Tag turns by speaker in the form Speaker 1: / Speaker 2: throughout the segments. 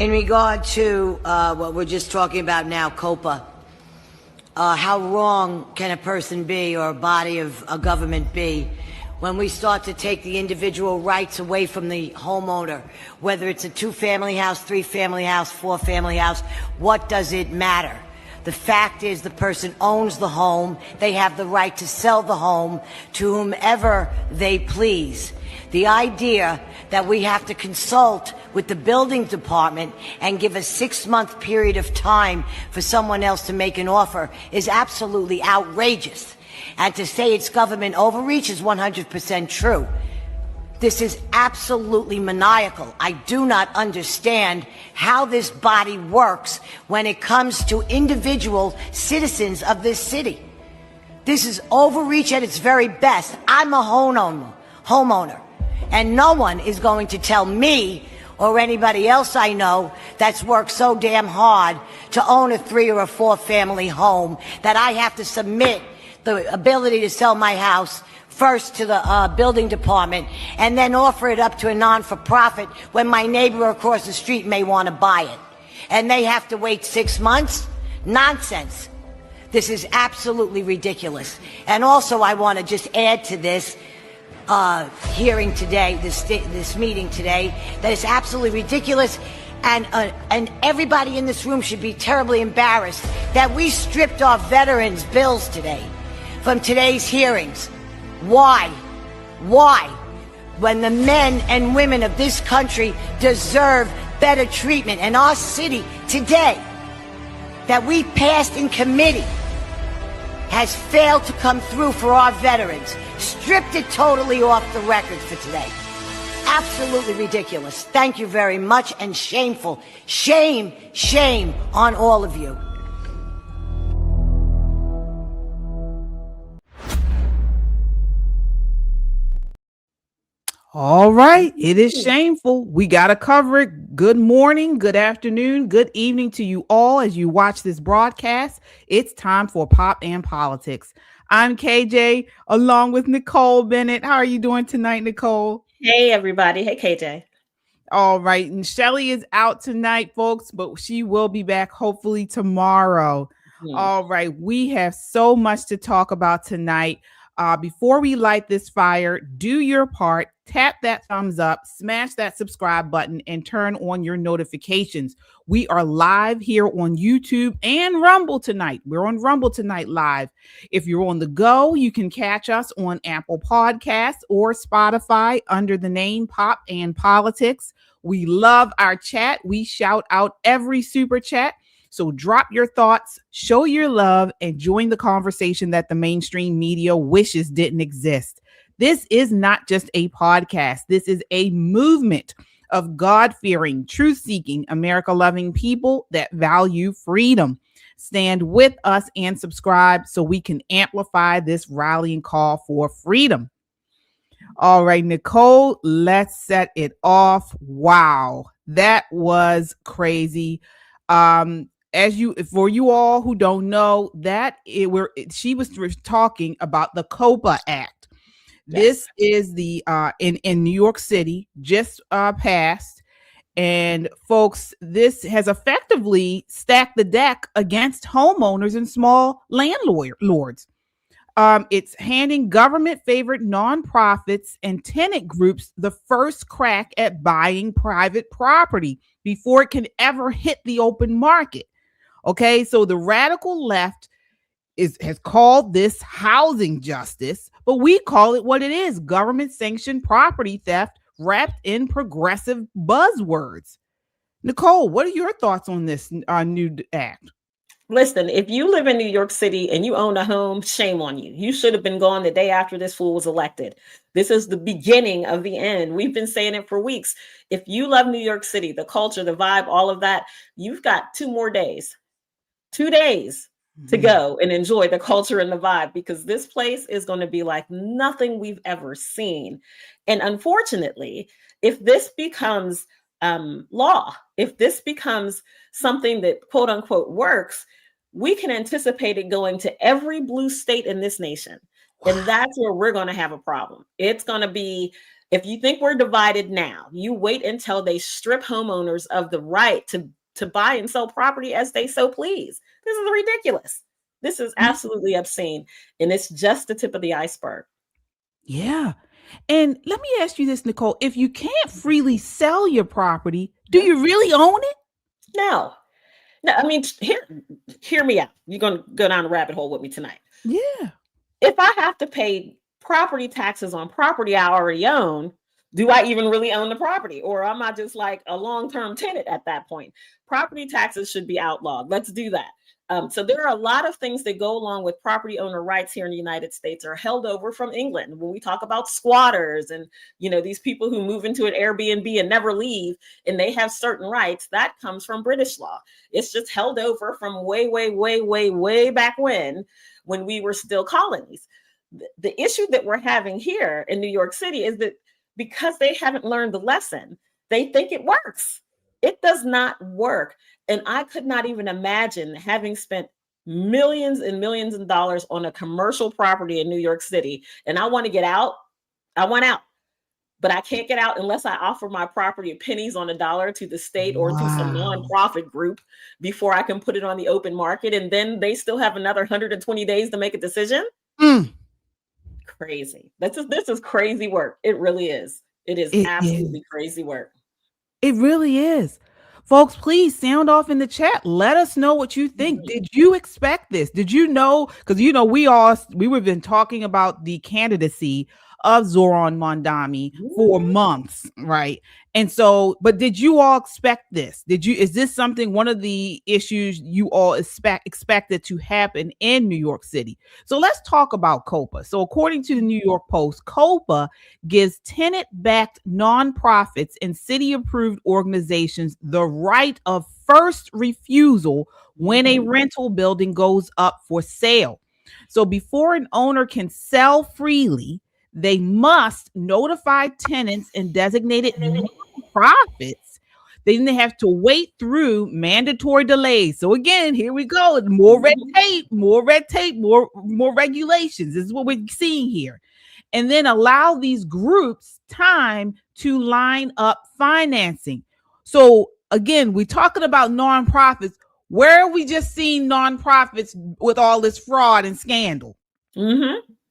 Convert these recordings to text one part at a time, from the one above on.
Speaker 1: In regard to what we're just talking about now, COPA, how wrong can a person be or a body of a government be when we start to take the individual rights away from the homeowner, whether it's a 2-family house, 3-family house, 4-family house, what does it matter? The fact is the person owns the home. They have the right to sell the home to whomever they please. The idea that we have to consult with the building department and give a 6-month period of time for someone else to make an offer is absolutely outrageous. And to say it's government overreach is 100% true. This is absolutely maniacal. I do not understand how this body works when it comes to individual citizens of this city. This is overreach at its very best. I'm a homeowner, and no one is going to tell me or anybody else I know that's worked so damn hard to own a 3 or a 4-family home that I have to submit the ability to sell my house first to the building department and then offer it up to a non-for-profit when my neighbor across the street may want to buy it. And they have to wait 6 months? Nonsense. This is absolutely ridiculous. And also I want to just add to this hearing today, this meeting today, that it's absolutely ridiculous. And everybody in this room should be terribly embarrassed that we stripped our veterans' bills today from today's hearings. Why? Why? When the men and women of this country deserve better treatment, and our city today that we passed in committee has failed to come through for our veterans, stripped it totally off the record for today. Absolutely ridiculous. Thank you very much, and shameful. Shame, shame on all of you.
Speaker 2: All right. It is shameful. We got to cover it. Good morning, good afternoon, good evening to you all as you watch this broadcast. It's time for Pop and Politics. I'm KJ along with Nicole Bennett. How are you doing tonight, Nicole?
Speaker 3: Hey, everybody. Hey, KJ.
Speaker 2: All right. And Shelley is out tonight, folks, but she will be back hopefully tomorrow. All right. We have so much to talk about tonight. Before we light this fire, do your part, tap that thumbs up, smash that subscribe button, and turn on your notifications. We are live here on YouTube and Rumble tonight. We're on Rumble tonight live. If you're on the go, you can catch us on Apple Podcasts or Spotify under the name Pop and Politics. We love our chat. We shout out every super chat. So drop your thoughts, show your love, and join the conversation that the mainstream media wishes didn't exist. This is not just a podcast. This is a movement of God-fearing, truth-seeking, America-loving people that value freedom. Stand with us and subscribe so we can amplify this rallying call for freedom. All right, Nicole, let's set it off. Wow, that was crazy. For you all who don't know, she was talking about the COPA Act. Yes. This is the in New York City, just passed, and folks, this has effectively stacked the deck against homeowners and small landlords. It's handing government-favored nonprofits and tenant groups the first crack at buying private property before it can ever hit the open market. Okay, so the radical left has called this housing justice, but we call it what it is: government-sanctioned property theft wrapped in progressive buzzwords. Nicole, what are your thoughts on this new act?
Speaker 3: Listen, if you live in New York City and you own a home, shame on you. You should have been gone the day after this fool was elected. This is the beginning of the end. We've been saying it for weeks. If you love New York City, the culture, the vibe, all of that, you've got 2 more days. 2 days to go and enjoy the culture and the vibe, because this place is going to be like nothing we've ever seen. And unfortunately, if this becomes law, if this becomes something that quote unquote works, we can anticipate it going to every blue state in this nation. And that's where we're going to have a problem. It's going to be If you think we're divided now, you wait until they strip homeowners of the right to buy and sell property as they so please. This is ridiculous. This is absolutely obscene. And it's just the tip of the iceberg.
Speaker 2: Yeah. And let me ask you this, Nicole. If you can't freely sell your property, do you really own it?
Speaker 3: No. No, I mean, hear me out. You're going to go down the rabbit hole with me tonight.
Speaker 2: Yeah.
Speaker 3: If I have to pay property taxes on property I already own, do I even really own the property? Or am I just like a long-term tenant at that point? Property taxes should be outlawed. Let's do that. So there are a lot of things that go along with property owner rights here in the United States are held over from England. When we talk about squatters and, these people who move into an Airbnb and never leave, and they have certain rights, that comes from British law. It's just held over from way, way, way, way, way back when we were still colonies. The issue that we're having here in New York City is that because they haven't learned the lesson, they think it works. It does not work. And I could not even imagine having spent millions and millions of dollars on a commercial property in New York City, and I want to get out. I want out, but I can't get out unless I offer my property pennies on a dollar to the state or to some nonprofit group before I can put it on the open market. And then they still have another 120 days to make a decision. Crazy. This is crazy work. It really is. It is absolutely crazy work.
Speaker 2: It really is. Folks, please sound off in the chat. Let us know what you think. Did you expect this? Did you know? Because we've been talking about the candidacy of Zohran Mamdani for months, right? And so, but did you all expect this? Is this one of the issues you all expected to happen in New York City? So let's talk about COPA. So according to the New York Post, COPA gives tenant-backed nonprofits and city-approved organizations the right of first refusal when a rental building goes up for sale. So before an owner can sell freely, they must notify tenants and designated nonprofits. Then they have to wait through mandatory delays. So again, here we go. More red tape, more regulations. This is what we're seeing here. And then allow these groups time to line up financing. So again, we're talking about nonprofits. Where are we just seeing nonprofits with all this fraud and scandal?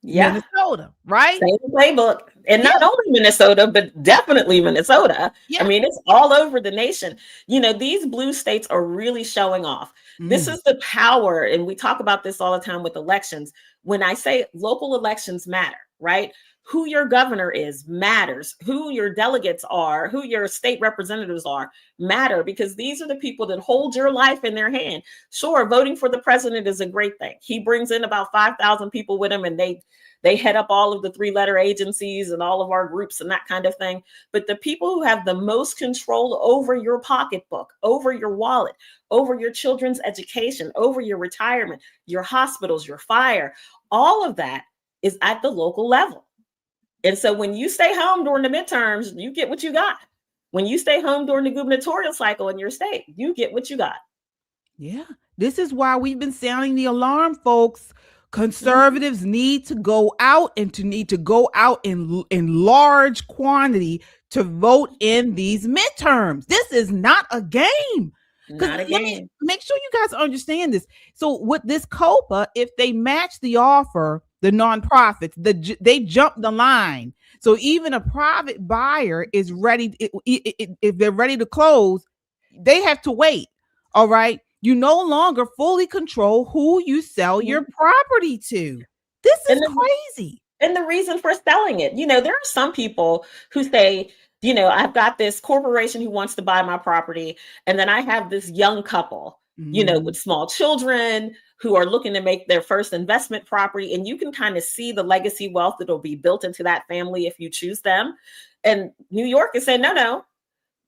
Speaker 3: Yeah.
Speaker 2: Minnesota, right?
Speaker 3: Same playbook. And not only Minnesota, but definitely Minnesota. I mean, it's all over the nation. These blue states are really showing off. This is the power. And we talk about this all the time with elections. When I say local elections matter, right? Who your governor is matters. Who your delegates are, who your state representatives are matter, because these are the people that hold your life in their hand. Sure, voting for the president is a great thing. He brings in about 5,000 people with him, and they head up all of the 3-letter agencies and all of our groups and that kind of thing. But the people who have the most control over your pocketbook, over your wallet, over your children's education, over your retirement, your hospitals, your fire, all of that is at the local level. And so when you stay home during the midterms, you get what you got. When you stay home during the gubernatorial cycle in your state, you get what you got. Yeah.
Speaker 2: This is why we've been sounding the alarm, folks. Conservatives need to go out in large quantity to vote in these midterms. This is not a game.
Speaker 3: Not a game.
Speaker 2: Make sure you guys understand this. So with this COPA, if they match the offer, the nonprofits, they jump the line. So even a private buyer is ready. If they're ready to close, they have to wait. All right. You no longer fully control who you sell your property to. This is crazy.
Speaker 3: And the reason for selling it, there are some people who say, I've got this corporation who wants to buy my property. And then I have this young couple, with small children who are looking to make their first investment property. And you can kind of see the legacy wealth that will be built into that family if you choose them. And New York is saying, no,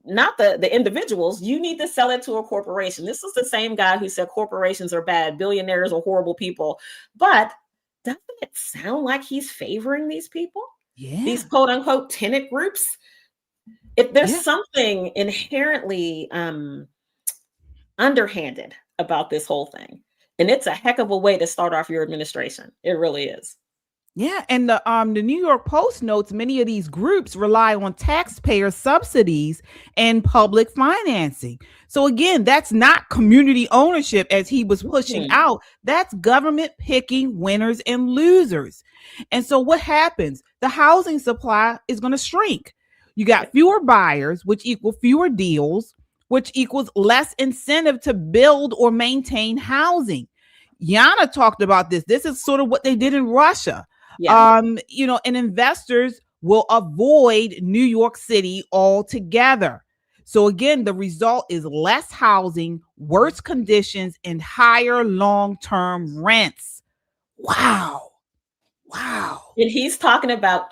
Speaker 3: not the individuals. You need to sell it to a corporation. This is the same guy who said corporations are bad, billionaires are horrible people. But doesn't it sound like he's favoring these people?
Speaker 2: Yeah.
Speaker 3: These quote unquote tenant groups? If there's something inherently underhanded about this whole thing, and it's a heck of a way to start off your administration. It really is.
Speaker 2: Yeah, and the New York Post notes many of these groups rely on taxpayer subsidies and public financing. So again, that's not community ownership as he was pushing
Speaker 3: Mhm.
Speaker 2: out. That's government picking winners and losers. And so what happens? The housing supply is going to shrink. You got fewer buyers, which equal fewer deals, which equals less incentive to build or maintain housing. Yana talked about this. This is sort of what they did in Russia.
Speaker 3: Yeah.
Speaker 2: And investors will avoid New York City altogether. So again, the result is less housing, worse conditions, and higher long-term rents. Wow.
Speaker 3: And he's talking about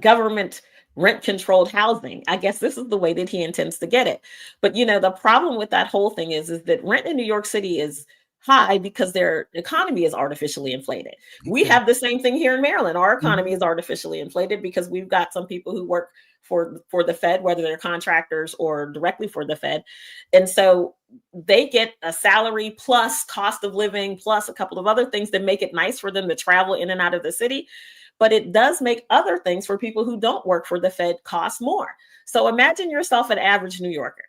Speaker 3: government rent-controlled housing. I guess this is the way that he intends to get it. But the problem with that whole thing is that rent in New York City is high because their economy is artificially inflated. We have the same thing here in Maryland. Our economy is artificially inflated because we've got some people who work for the Fed, whether they're contractors or directly for the Fed. And so they get a salary plus cost of living plus a couple of other things that make it nice for them to travel in and out of the city. But it does make other things for people who don't work for the Fed cost more. So imagine yourself an average New Yorker.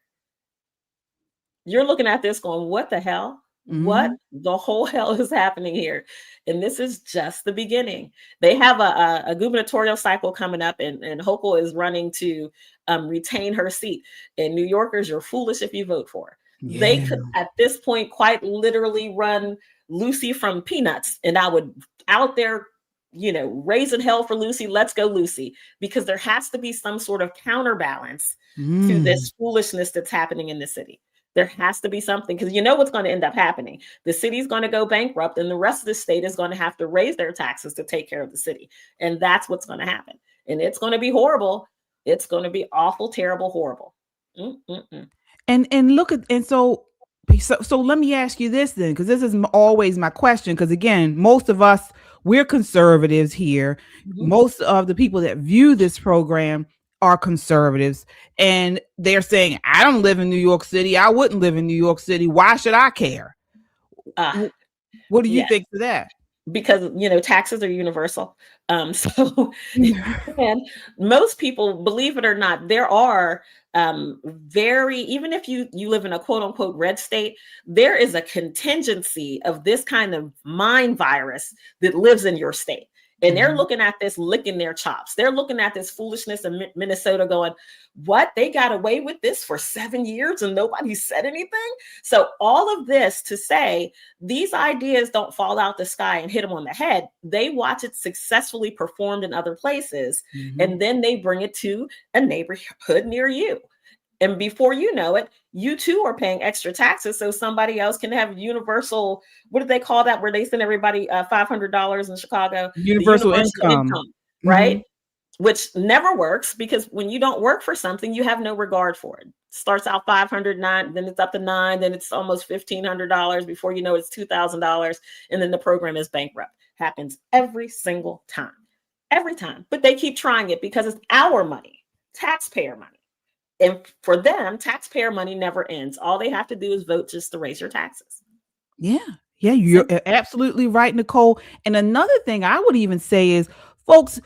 Speaker 3: You're looking at this going, what the hell? What the whole hell is happening here? And this is just the beginning. They have a gubernatorial cycle coming up, and Hochul is running to retain her seat. And New Yorkers, you're foolish if you vote for her. Yeah. They could, at this point, quite literally run Lucy from Peanuts, and I would out there, raising hell for Lucy. Let's go, Lucy, because there has to be some sort of counterbalance to this foolishness that's happening in the city. There has to be something, because what's going to end up happening. The city's going to go bankrupt, and the rest of the state is going to have to raise their taxes to take care of the city. And that's what's going to happen. And it's going to be horrible. It's going to be awful, terrible, horrible.
Speaker 2: And look at, and so let me ask you this then, because this is always my question. Because again, most of us, we're conservatives here. Most of the people that view this program are conservatives, and they're saying, I don't live in New York City. I wouldn't live in New York City. Why should I care? What do you think to that?
Speaker 3: Because taxes are universal. So and most people, believe it or not, there are even if you live in a quote unquote red state, there is a contingency of this kind of mind virus that lives in your state. And they're looking at this, licking their chops. They're looking at this foolishness in Minnesota going, what? They got away with this for 7 years and nobody said anything? So all of this to say, these ideas don't fall out the sky and hit them on the head. They watch it successfully performed in other places, and then they bring it to a neighborhood near you. And before you know it, you too are paying extra taxes so somebody else can have universal, what do they call that, where they send everybody $500 in Chicago?
Speaker 2: Universal income,
Speaker 3: right? Which never works, because when you don't work for something, you have no regard for it. Starts out $509, then it's up to $9, then it's almost $1,500. Before you know, it's $2,000, and then the program is bankrupt. Happens every single time. Every time. But they keep trying it because it's our money, taxpayer money. And for them, taxpayer money never ends. All they have to do is vote just to raise your taxes.
Speaker 2: Yeah, you're absolutely right, Nicole. And another thing I would even say is, folks,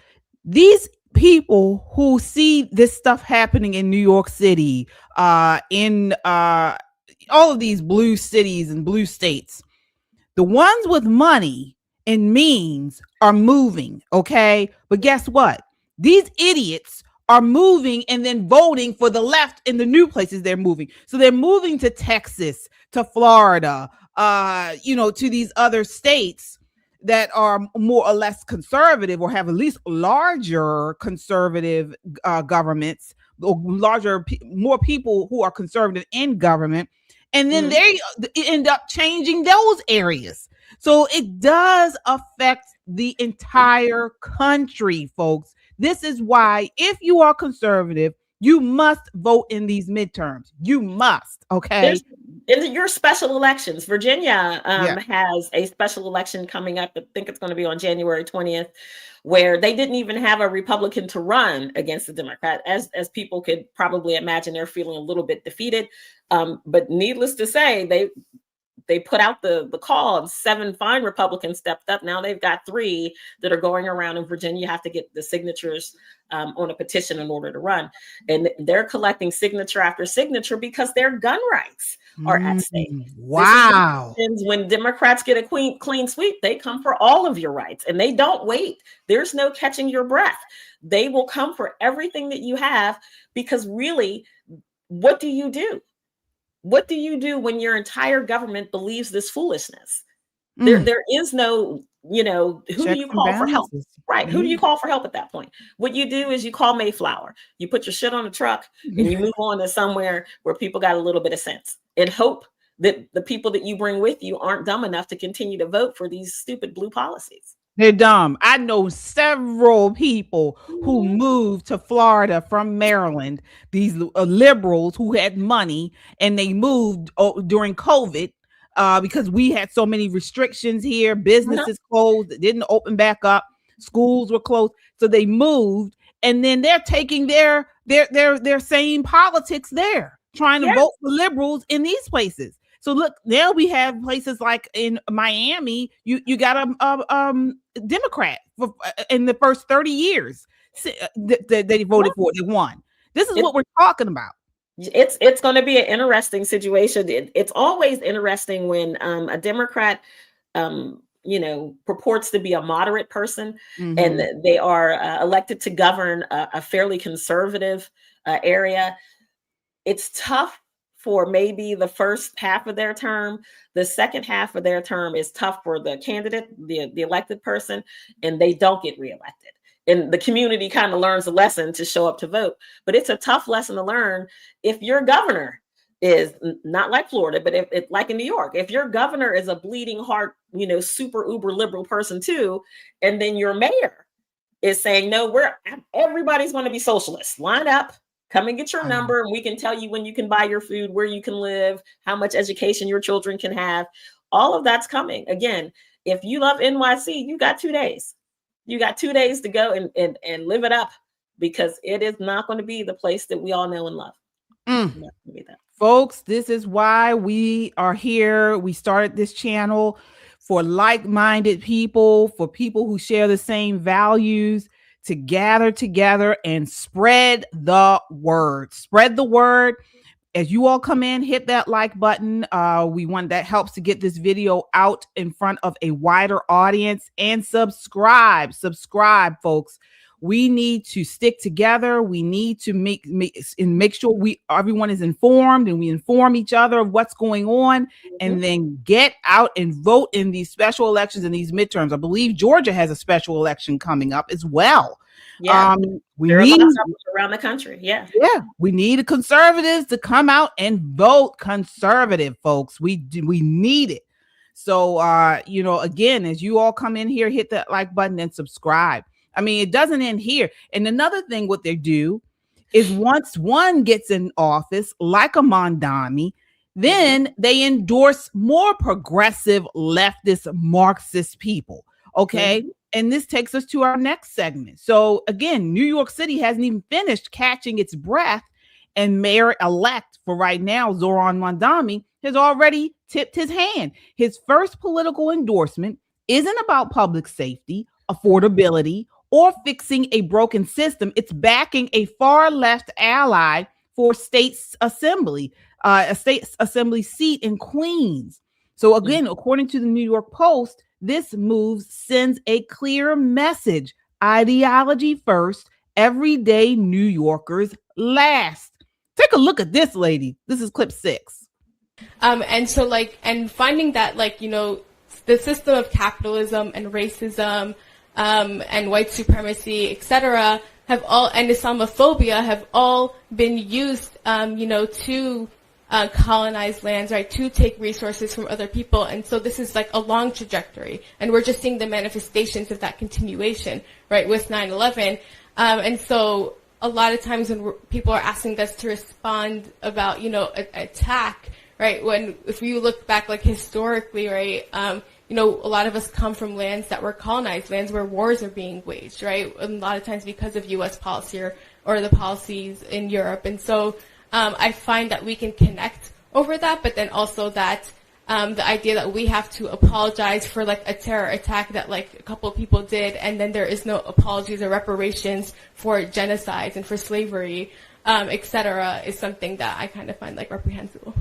Speaker 2: these people who see this stuff happening in New York City, in all of these blue cities and blue states, the ones with money and means are moving, okay? But guess what? These idiots are moving and then voting for the left in the new places they're moving. So they're moving to Texas, to Florida, to these other states that are more or less conservative, or have at least larger conservative governments, or more people who are conservative in government. And then they end up changing those areas. So it does affect the entire country, folks. This is why, if you are conservative, you must vote in these midterms. You must, okay?
Speaker 3: In your special elections, Virginia has a special election coming up. I think it's going to be on January 20th, where they didn't even have a Republican to run against a Democrat. As people could probably imagine, they're feeling a little bit defeated. But needless to say, they put out the call of 7 fine Republicans stepped up. Now they've got 3 that are going around in Virginia. You have to get the signatures on a petition in order to run. And they're collecting signature after signature because their gun rights are at stake.
Speaker 2: Wow.
Speaker 3: When Democrats get a clean sweep, they come for all of your rights and they don't wait. There's no catching your breath. They will come for everything that you have, because really, what do you do? What do you do when your entire government believes this foolishness? There is no, who do you call for help? Right. Who do you call for help at that point? What you do is you call Mayflower. You put your shit on a truck and you move on to somewhere where people got a little bit of sense, and hope that the people that you bring with you aren't dumb enough to continue to vote for these stupid blue policies.
Speaker 2: They're dumb. I know several people who moved to Florida from Maryland, these liberals who had money, and they moved during COVID because we had so many restrictions here. Businesses closed, didn't open back up. Schools were closed. So they moved, and then they're taking their same politics there, trying to vote for liberals in these places. So look, now we have places like in Miami, you got a Democrat in the first 30 years that they voted for, they won. This is what we're talking about.
Speaker 3: It's going to be an interesting situation. It's always interesting when a Democrat, purports to be a moderate person, and they are elected to govern a fairly conservative area. It's tough for maybe the first half of their term. The second half of their term is tough for the candidate, the elected person, and they don't get reelected. And the community kind of learns a lesson to show up to vote. But it's a tough lesson to learn if your governor is not like Florida, but if like in New York, if your governor is a bleeding heart, super uber liberal person too, and then your mayor is saying, no, everybody's going to be socialists. Line up. Come and get your number, and we can tell you when you can buy your food, where you can live, how much education your children can have. All of that's coming. Again, if you love NYC, you got 2 days. You got 2 days to go and live it up, because it is not going to be the place that we all know and love. Not gonna be that.
Speaker 2: Folks, this is why we are here. We started this channel for like-minded people, for people who share the same values, to gather together and spread the word. Spread the word. As you all come in, hit that like button. That helps to get this video out in front of a wider audience, and subscribe, folks. We need to stick together. We need to make sure everyone is informed, and we inform each other of what's going on, and then get out and vote in these special elections and these midterms. I believe Georgia has a special election coming up as well.
Speaker 3: Yeah,
Speaker 2: we need
Speaker 3: around the country. Yeah,
Speaker 2: we need conservatives to come out and vote conservative, folks. We need it. So, again, as you all come in here, hit that like button and subscribe. I mean, it doesn't end here. And another thing, what they do is once one gets in office, like a Mamdani, then they endorse more progressive leftist Marxist people. Okay. And this takes us to our next segment. So again, New York City hasn't even finished catching its breath, and Mayor-elect for right now, Zohran Mamdani, has already tipped his hand. His first political endorsement isn't about public safety, affordability, or fixing a broken system. It's backing a far left ally for a state assembly seat in Queens. So again, according to the New York Post, this move sends a clear message: ideology first, everyday New Yorkers last. Take a look at this lady. This is clip 6.
Speaker 4: And finding that, the system of capitalism and racism and white supremacy, etc., and Islamophobia have all been used, to colonize lands, right, to take resources from other people. And so this is like a long trajectory, and we're just seeing the manifestations of that continuation, right, with 9/11. And so a lot of times when people are asking us to respond about, attack, right, if you look back, historically, right, a lot of us come from lands that were colonized, lands where wars are being waged, right, and a lot of times because of U.S. policy or the policies in Europe. And so I find that we can connect over that, but then also that the idea that we have to apologize for like a terror attack that like a couple of people did, and then there is no apologies or reparations for genocides and for slavery, etc., is something that I kind of find like reprehensible.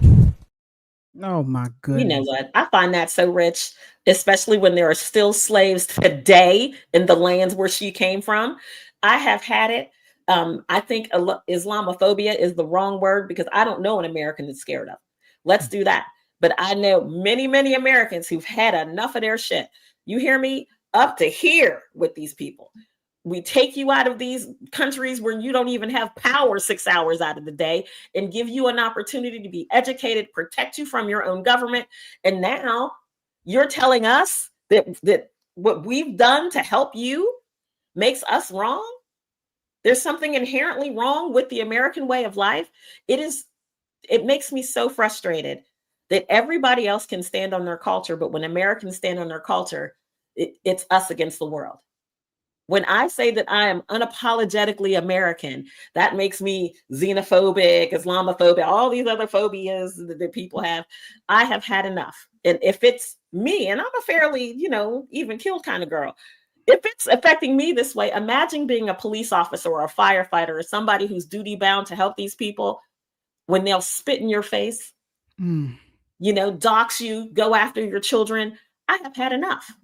Speaker 2: Oh my goodness.
Speaker 3: You know what? I find that so rich, especially when there are still slaves today in the lands where she came from. I have had it. I think Islamophobia is the wrong word, because I don't know an American that's scared of. Let's do that. But I know many, many Americans who've had enough of their shit. You hear me? Up to here with these people. We take you out of these countries where you don't even have power 6 hours out of the day and give you an opportunity to be educated, protect you from your own government. And now you're telling us that what we've done to help you makes us wrong? There's something inherently wrong with the American way of life. It makes me so frustrated that everybody else can stand on their culture, but when Americans stand on their culture, it's us against the world. When I say that I am unapologetically American, that makes me xenophobic, Islamophobic, all these other phobias that people have. I have had enough. And if it's me, and I'm a fairly, even killed kind of girl, if it's affecting me this way, imagine being a police officer or a firefighter or somebody who's duty bound to help these people when they'll spit in your face, dox you, go after your children. I have had enough.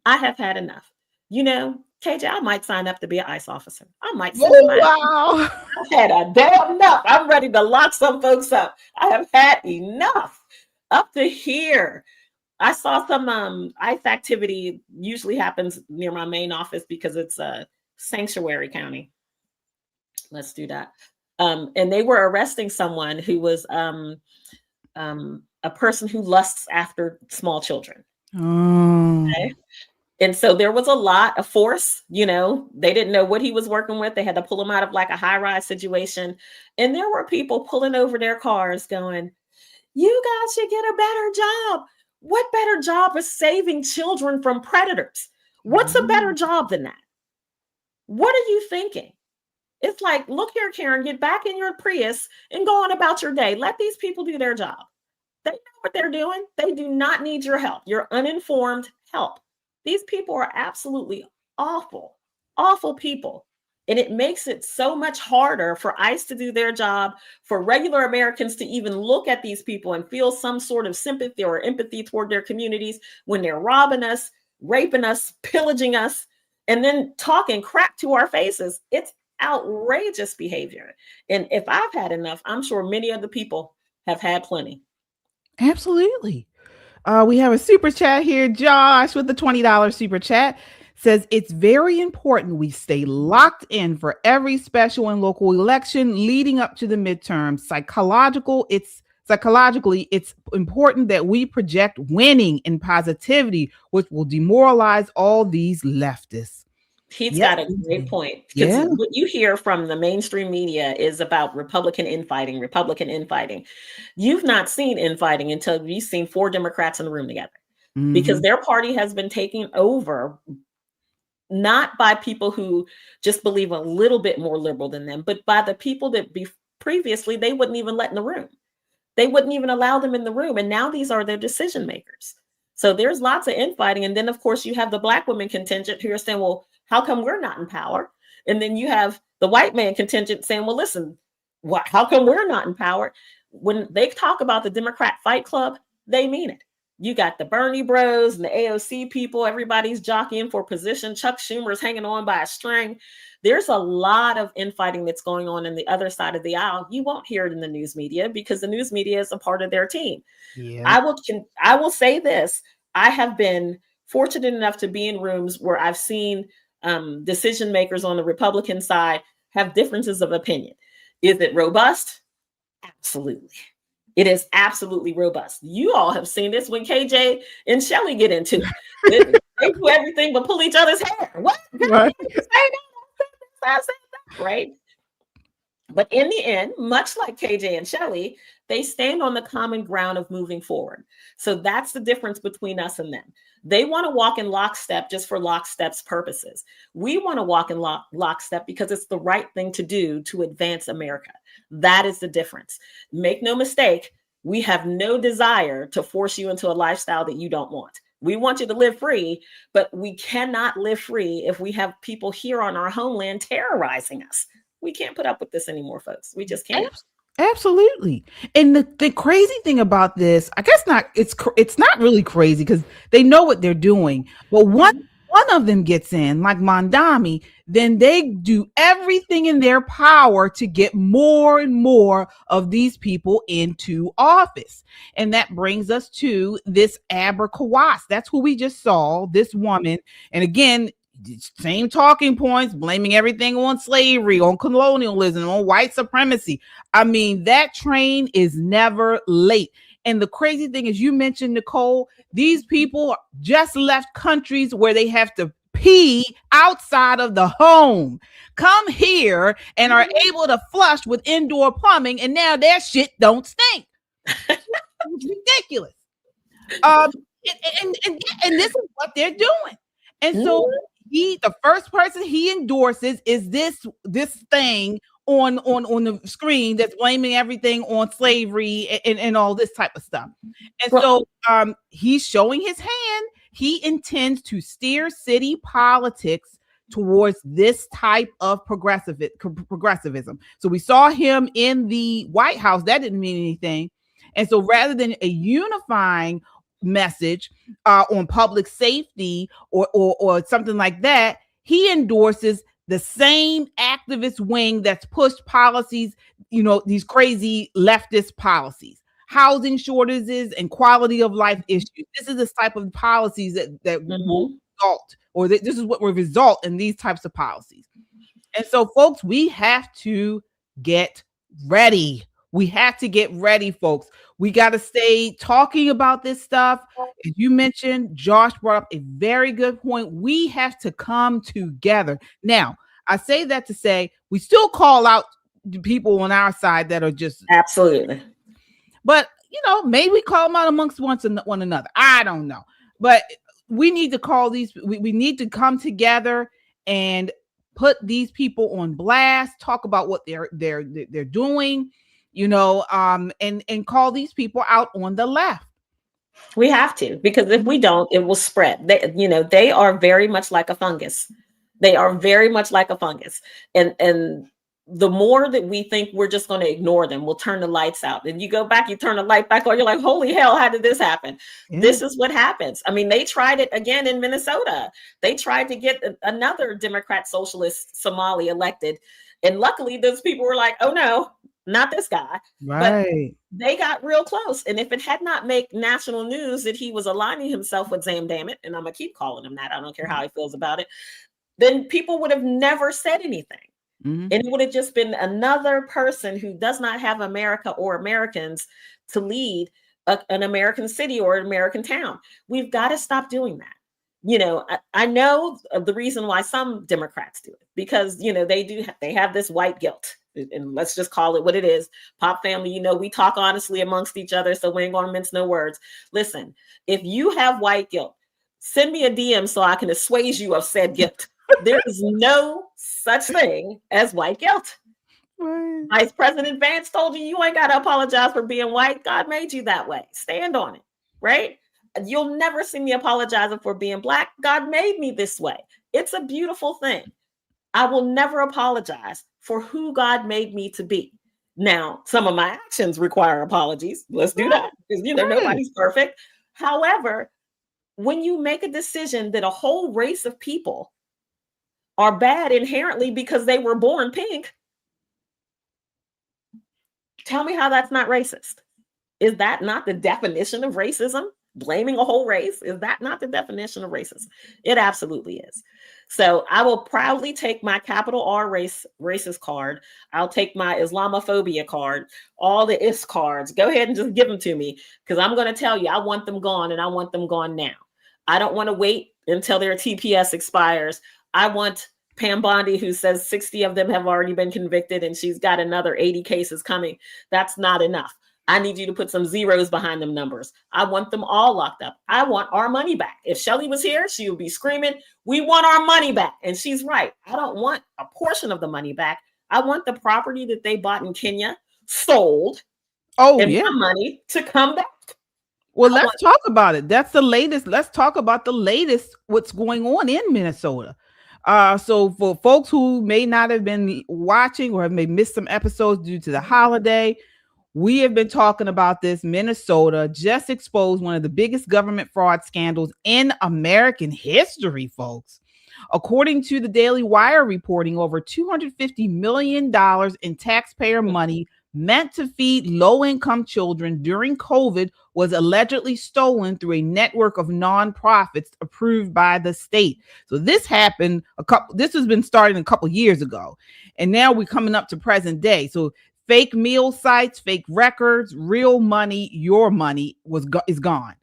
Speaker 3: I have had enough. KJ, I might sign up to be an ICE officer. I might.
Speaker 2: Wow.
Speaker 3: I've had a damn enough. I'm ready to lock some folks up. I have had enough. Up to here. I saw some ICE activity. Usually happens near my main office because it's a sanctuary county. Let's do that. And they were arresting someone who was a person who lusts after small children.
Speaker 2: Oh.
Speaker 3: Okay? And so there was a lot of force, they didn't know what he was working with. They had to pull him out of like a high-rise situation. And there were people pulling over their cars going, you guys should get a better job. What better job is saving children from predators? What's a better job than that? What are you thinking? It's like, look here, Karen, get back in your Prius and go on about your day. Let these people do their job. They know what they're doing. They do not need your help, your uninformed help. These people are absolutely awful, awful people. And it makes it so much harder for ICE to do their job, for regular Americans to even look at these people and feel some sort of sympathy or empathy toward their communities when they're robbing us, raping us, pillaging us, and then talking crap to our faces. It's outrageous behavior. And if I've had enough, I'm sure many other people have had plenty.
Speaker 2: Absolutely. We have a super chat here. Josh with the $20 super chat says it's very important we stay locked in for every special and local election leading up to the midterm. Psychologically, it's important that we project winning and positivity, which will demoralize all these leftists.
Speaker 3: He's got a great point. Because what you hear from the mainstream media is about Republican infighting. You've not seen infighting until you've seen 4 Democrats in the room together, because their party has been taken over, not by people who just believe a little bit more liberal than them, but by the people that previously they wouldn't even let in the room. They wouldn't even allow them in the room. And now these are their decision makers. So there's lots of infighting. And then, of course, you have the Black women contingent who are saying, well, how come we're not in power? And then you have the white man contingent saying, well, listen, how come we're not in power? When they talk about the Democrat Fight Club, they mean it. You got the Bernie bros and the AOC people. Everybody's jockeying for position. Chuck Schumer's hanging on by a string. There's a lot of infighting that's going on the other side of the aisle. You won't hear it in the news media because the news media is a part of their team. Yeah. I will say this. I have been fortunate enough to be in rooms where I've seen decision makers on the Republican side have differences of opinion. Is it robust? Absolutely. It is absolutely robust. You all have seen this when KJ and Shirley get into it. They do everything but pull each other's hair. What? Right. Right? But in the end, much like KJ and Shirley, they stand on the common ground of moving forward. So that's the difference between us and them. They want to walk in lockstep just for lockstep's purposes. We want to walk in lockstep because it's the right thing to do to advance America. That is the difference. Make no mistake, We have no desire to force you into a lifestyle that you don't want. We want you to live free, but we cannot live free if we have people here on our homeland terrorizing us. We can't put up with this anymore, folks. We just can't.
Speaker 2: Absolutely. And the crazy thing about this, I guess it's not really crazy because they know what they're doing. But one of them gets in, like Mamdani, then they do everything in their power to get more and more of these people into office. And that brings us to this Aber Kawas. That's who we just saw, this woman. And again, same talking points, blaming everything on slavery, on colonialism, on white supremacy. I mean, that train is never late. And the crazy thing is, you mentioned, Nicole, these people just left countries where they have to pee outside of the home, come here and are able to flush with indoor plumbing, and now their shit don't stink. It's ridiculous. And this is what they're doing. And so the first person he endorses is this thing on the screen that's blaming everything on slavery and all this type of stuff. And so he's showing his hand. He intends to steer city politics towards this type of progressivism. So we saw him in the White House. That didn't mean anything. And so rather than a unifying message on public safety or something like that, he endorses the same activist wing that's pushed policies, these crazy leftist policies, housing shortages and quality of life issues. This is the type of policies that will result, or this is what will result in these types of policies. And so, folks, we have to get ready. We have to get ready, folks. We got to stay talking about this stuff. As you mentioned, Josh brought up a very good point. We have to come together. Now, I say that to say we still call out the people on our side that are just
Speaker 3: absolutely.
Speaker 2: But maybe we call them out amongst one another. I don't know. But we need to call these. We need to come together and put these people on blast. Talk about what they're doing. And call these people out on the left.
Speaker 3: We have to, because if we don't, it will spread. They are very much like a fungus. They are very much like a fungus. And the more that we think we're just going to ignore them, we'll turn the lights out. And you go back, you turn the light back on, you're like, holy hell, how did this happen? Yeah. This is what happens. I mean, they tried it again in Minnesota. They tried to get another Democrat socialist Somali elected. And luckily, those people were like, oh no, not this guy.
Speaker 2: Right.
Speaker 3: But they got real close. And if it had not made national news that he was aligning himself with Zam Dammit, and I'm going to keep calling him that, I don't care how he feels about it, then people would have never said anything. Mm-hmm. And it would have just been another person who does not have America or Americans to lead an American city or an American town. We've got to stop doing that. I know the reason why some Democrats do it, because, they have this white guilt. And let's just call it what it is. Pop family, we talk honestly amongst each other, so we ain't gonna mince no words. Listen, if you have white guilt, send me a DM so I can assuage you of said guilt. There is no such thing as white guilt. Right. Vice President Vance told you ain't got to apologize for being white. God made you that way. Stand on it, right? You'll never see me apologizing for being Black. God made me this way. It's a beautiful thing. I will never apologize for who God made me to be. Now, some of my actions require apologies. Let's do that, because nobody's perfect. However, when you make a decision that a whole race of people are bad inherently because they were born pink, tell me how that's not racist. Is that not the definition of racism? Blaming a whole race? Is that not the definition of racism? It absolutely is. So I will proudly take my capital R racist card. I'll take my Islamophobia card, all the IS cards. Go ahead and just give them to me, because I'm going to tell you, I want them gone, and I want them gone now. I don't want to wait until their TPS expires. I want Pam Bondi, who says 60 of them have already been convicted and she's got another 80 cases coming. That's not enough. I need you to put some zeros behind them numbers. I want them all locked up. I want our money back. If Shelley was here, she would be screaming, we want our money back. And she's right. I don't want a portion of the money back. I want the property that they bought in Kenya sold
Speaker 2: Oh,
Speaker 3: and
Speaker 2: yeah.
Speaker 3: my money to come back.
Speaker 2: Well, let's talk about it. That's the latest. Let's talk about the latest, what's going on in Minnesota. So for folks who may not have been watching or may missed some episodes due to the holiday, we have been talking about this. Minnesota just exposed one of the biggest government fraud scandals in American history, folks. According to the Daily Wire reporting, over $250 million in taxpayer money meant to feed low-income children during COVID was allegedly stolen through a network of nonprofits approved by the state. So this happened this has been starting a couple years ago, and now we're coming up to present day. So fake meal sites, fake records, real money, your money is gone.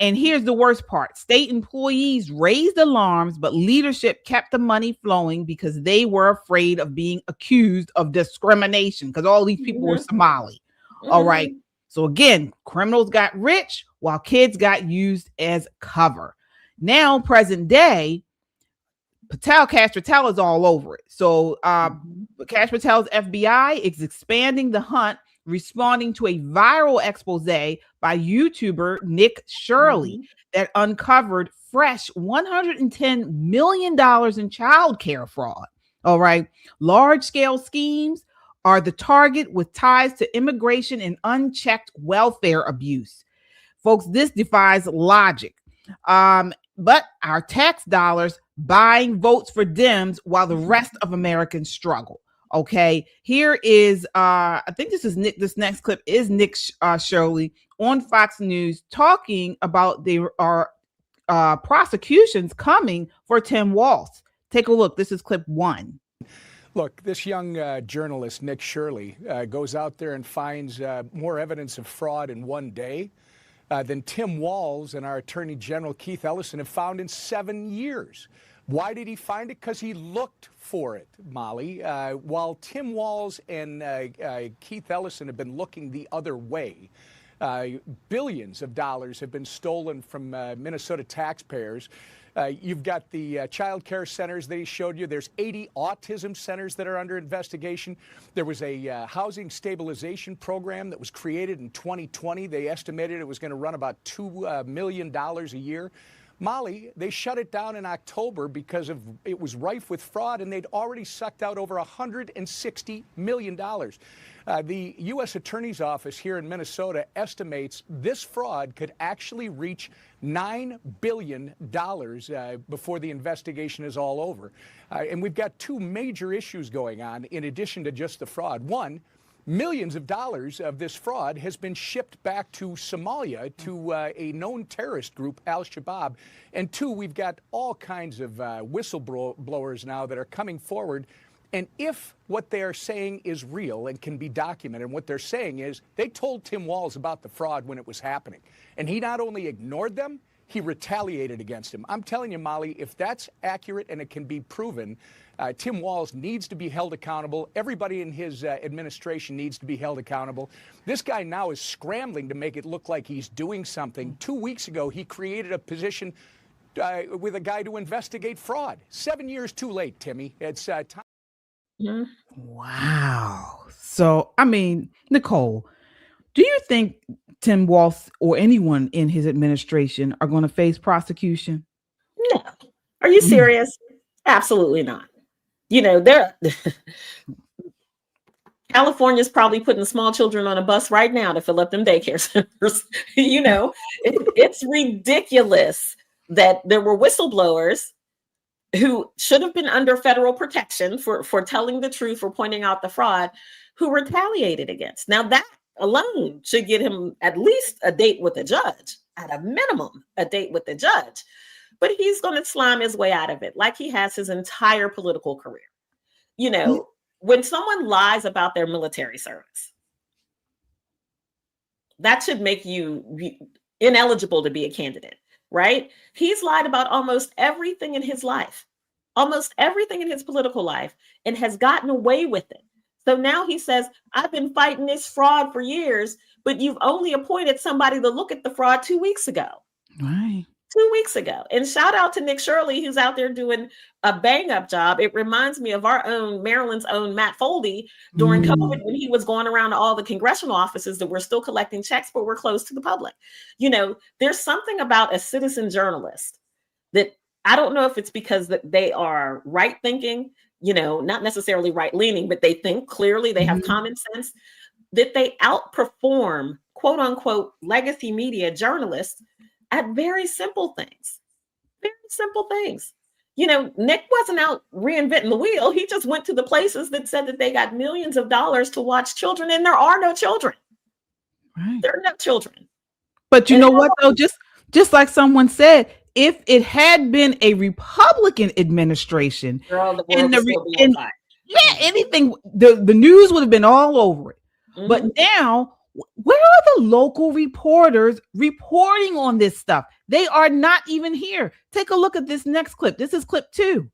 Speaker 2: And here's the worst part. State employees raised alarms, but leadership kept the money flowing because they were afraid of being accused of discrimination because all these people were Somali. All right. So again, criminals got rich while kids got used as cover. Now, present day, Cash Patel is all over it. So Cash Patel's FBI is expanding the hunt, responding to a viral expose by YouTuber Nick Shirley that uncovered fresh $110 million in child care fraud. All right. Large-scale schemes are the target with ties to immigration and unchecked welfare abuse. Folks, this defies logic. But our tax dollars buying votes for Dems while the rest of Americans struggle. Okay, here is I think this next clip is Nick Shirley on Fox News talking about there are prosecutions coming for Tim Walz. Take a look. This is clip 1.
Speaker 5: Look, this young journalist, Nick Shirley, goes out there and finds more evidence of fraud in one day than Tim Walz and our Attorney General Keith Ellison have found in 7 years. Why did he find it? Because he looked for it, Molly. While Tim Walz and Keith Ellison have been looking the other way, billions of dollars have been stolen from Minnesota taxpayers. You've got the child care centers that he showed you. There's 80 autism centers that are under investigation. There was a housing stabilization program that was created in 2020. They estimated it was going to run about $2 million a year. Molly, they shut it down in October because it was rife with fraud, and they'd already sucked out over $160 million. The U.S. Attorney's Office here in Minnesota estimates this fraud could actually reach $9 billion before the investigation is all over. And we've got two major issues going on in addition to just the fraud. One, millions of dollars of this fraud has been shipped back to Somalia to a known terrorist group, Al-Shabaab. And two, we've got all kinds of whistleblowers now that are coming forward. And if what they are saying is real and can be documented, and what they're saying is they told Tim Walz about the fraud when it was happening. And he not only ignored them, he retaliated against him. I'm telling you, Molly, if that's accurate and it can be proven, Tim Walz needs to be held accountable. Everybody in his administration needs to be held accountable. This guy now is scrambling to make it look like he's doing something. 2 weeks ago, he created a position with a guy to investigate fraud. 7 years too late, Timmy. It's time.
Speaker 2: Wow. So, I mean, Nicole, do you think Tim Walz or anyone in his administration are going to face prosecution?
Speaker 3: No. Are you serious? Absolutely not. You know, California's probably putting small children on a bus right now to fill up them daycare centers. You know, it's ridiculous that there were whistleblowers who should have been under federal protection for telling the truth, for pointing out the fraud, who retaliated against. Now that alone should get him at least a date with the judge, at a minimum, a date with the judge. But he's going to slime his way out of it like he has his entire political career. You know, when someone lies about their military service, that should make you ineligible to be a candidate, right? He's lied about almost everything in his life, almost everything in his political life, and has gotten away with it. So now he says, I've been fighting this fraud for years, but you've only appointed somebody to look at the fraud 2 weeks ago.
Speaker 2: Right.
Speaker 3: 2 weeks ago. And shout out to Nick Shirley, who's out there doing a bang up job. It reminds me of our own Maryland's own Matt Foldy during COVID, when he was going around to all the congressional offices that were still collecting checks, but were closed to the public. There's something about a citizen journalist that I don't know if it's because that they are right thinking, not necessarily right leaning, but they think clearly, they have common sense, that they outperform quote unquote legacy media journalists at very simple things. Very simple things. Nick wasn't out reinventing the wheel. He just went to the places that said that they got millions of dollars to watch children, and there are no children. Right. There are no children.
Speaker 2: But you know what, though? Just like someone said, if it had been a Republican administration, anything, the news would have been all over it. But now, where are the local reporters reporting on this stuff? They are not even here. Take a look at this next clip. This is clip 2.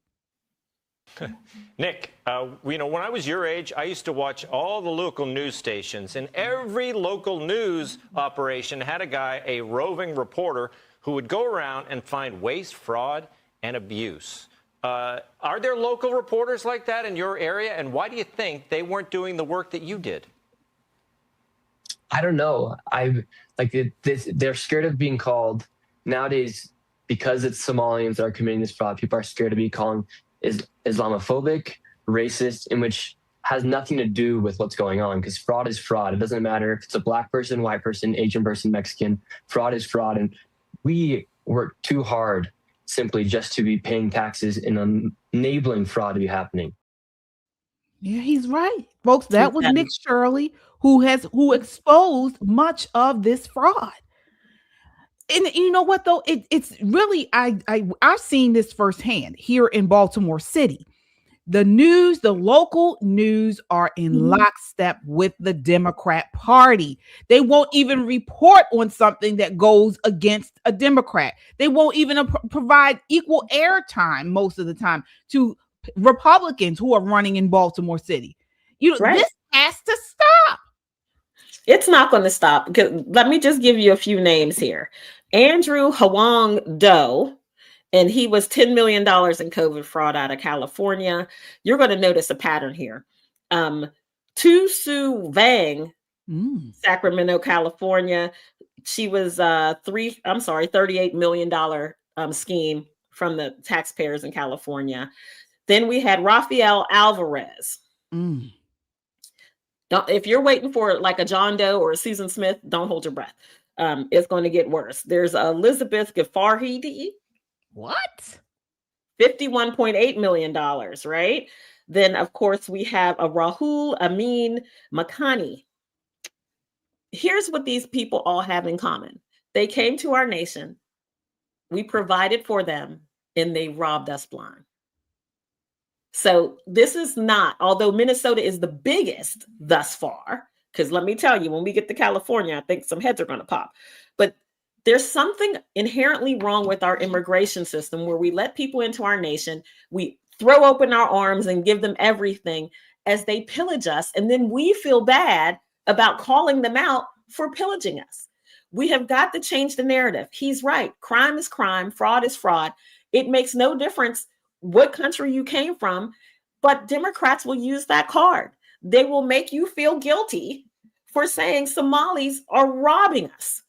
Speaker 6: Nick, when I was your age, I used to watch all the local news stations, and every local news operation had a roving reporter who would go around and find waste, fraud, and abuse. Are there local reporters like that in your area? And why do you think they weren't doing the work that you did?
Speaker 7: I don't know. They're scared of being called nowadays because it's Somalians that are committing this fraud. People are scared to be called Islamophobic, racist, in which has nothing to do with what's going on, because fraud is fraud. It doesn't matter if it's a black person, white person, Asian person, Mexican. Fraud is fraud. And we work too hard simply just to be paying taxes and enabling fraud to be happening.
Speaker 2: Yeah, he's right, folks. That was Nick Shirley, who exposed much of this fraud. And you know what, though? It's really, I've seen this firsthand here in Baltimore City. The local news are in lockstep with the Democrat Party. They won't even report on something that goes against a Democrat. They won't even provide equal airtime most of the time to Republicans who are running in Baltimore City. This has to stop.
Speaker 3: It's not going to stop. Let me just give you a few names here. Andrew Hwang Do, and he was $10 million in COVID fraud out of California. You're going to notice a pattern here. Tu Su Vang, Sacramento, California. She was $38 million scheme from the taxpayers in California. Then we had Rafael Alvarez. If you're waiting for like a John Doe or a Susan Smith, don't hold your breath. It's going to get worse. There's Elizabeth Gafarhidi.
Speaker 2: What?
Speaker 3: $51.8 million, right? Then, of course, we have a Rahul Amin Makhani. Here's what these people all have in common. They came to our nation, we provided for them, and they robbed us blind. So this is not, although Minnesota is the biggest thus far, because let me tell you, when we get to California, I think some heads are going to pop. But there's something inherently wrong with our immigration system where we let people into our nation, we throw open our arms and give them everything as they pillage us. And then we feel bad about calling them out for pillaging us. We have got to change the narrative. He's right. Crime is crime. Fraud is fraud. It makes no difference what country you came from, but Democrats will use that card. They will make you feel guilty for saying Somalis are robbing us.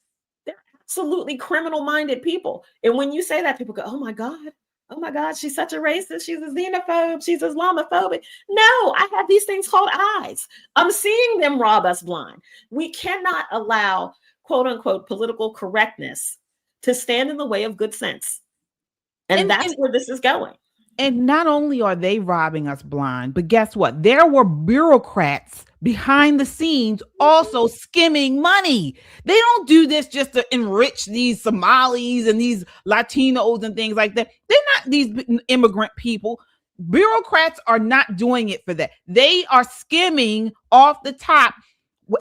Speaker 3: They're absolutely criminal-minded people. And when you say that, people go, oh my God, she's such a racist. She's a xenophobe. She's Islamophobic. No, I have these things called eyes. I'm seeing them rob us blind. We cannot allow, quote unquote, political correctness to stand in the way of good sense. And that's where this is going.
Speaker 2: And not only are they robbing us blind, but guess what? There were bureaucrats behind the scenes also skimming money. They don't do this just to enrich these Somalis and these Latinos and things like that. They're not these immigrant people. Bureaucrats are not doing it for that. They are skimming off the top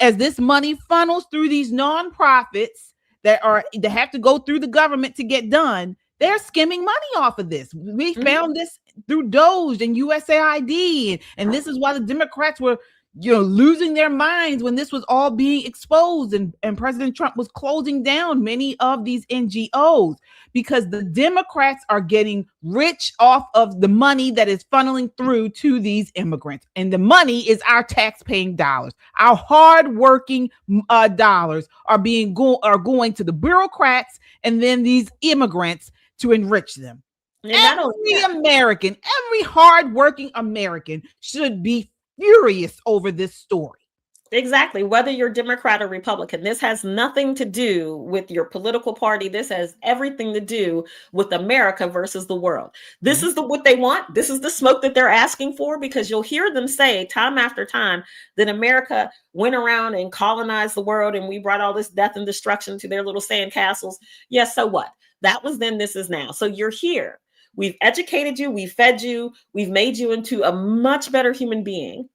Speaker 2: as this money funnels through these nonprofits that have to go through the government to get done. They're skimming money off of this. We found this through DOJ and USAID. And this is why the Democrats were losing their minds when this was all being exposed, and President Trump was closing down many of these NGOs because the Democrats are getting rich off of the money that is funneling through to these immigrants. And the money is our tax-paying dollars. Our hard-working dollars are going to the bureaucrats and then these immigrants to enrich them. Every American, every hardworking American should be furious over this story.
Speaker 3: Exactly. Whether you're Democrat or Republican, this has nothing to do with your political party. This has everything to do with America versus the world. This is what they want. This is the smoke that they're asking for, because you'll hear them say time after time that America went around and colonized the world and we brought all this death and destruction to their little sand castles. Yes, so what? That was then, this is now. So you're here. We've educated you. We've fed you. We've made you into a much better human being.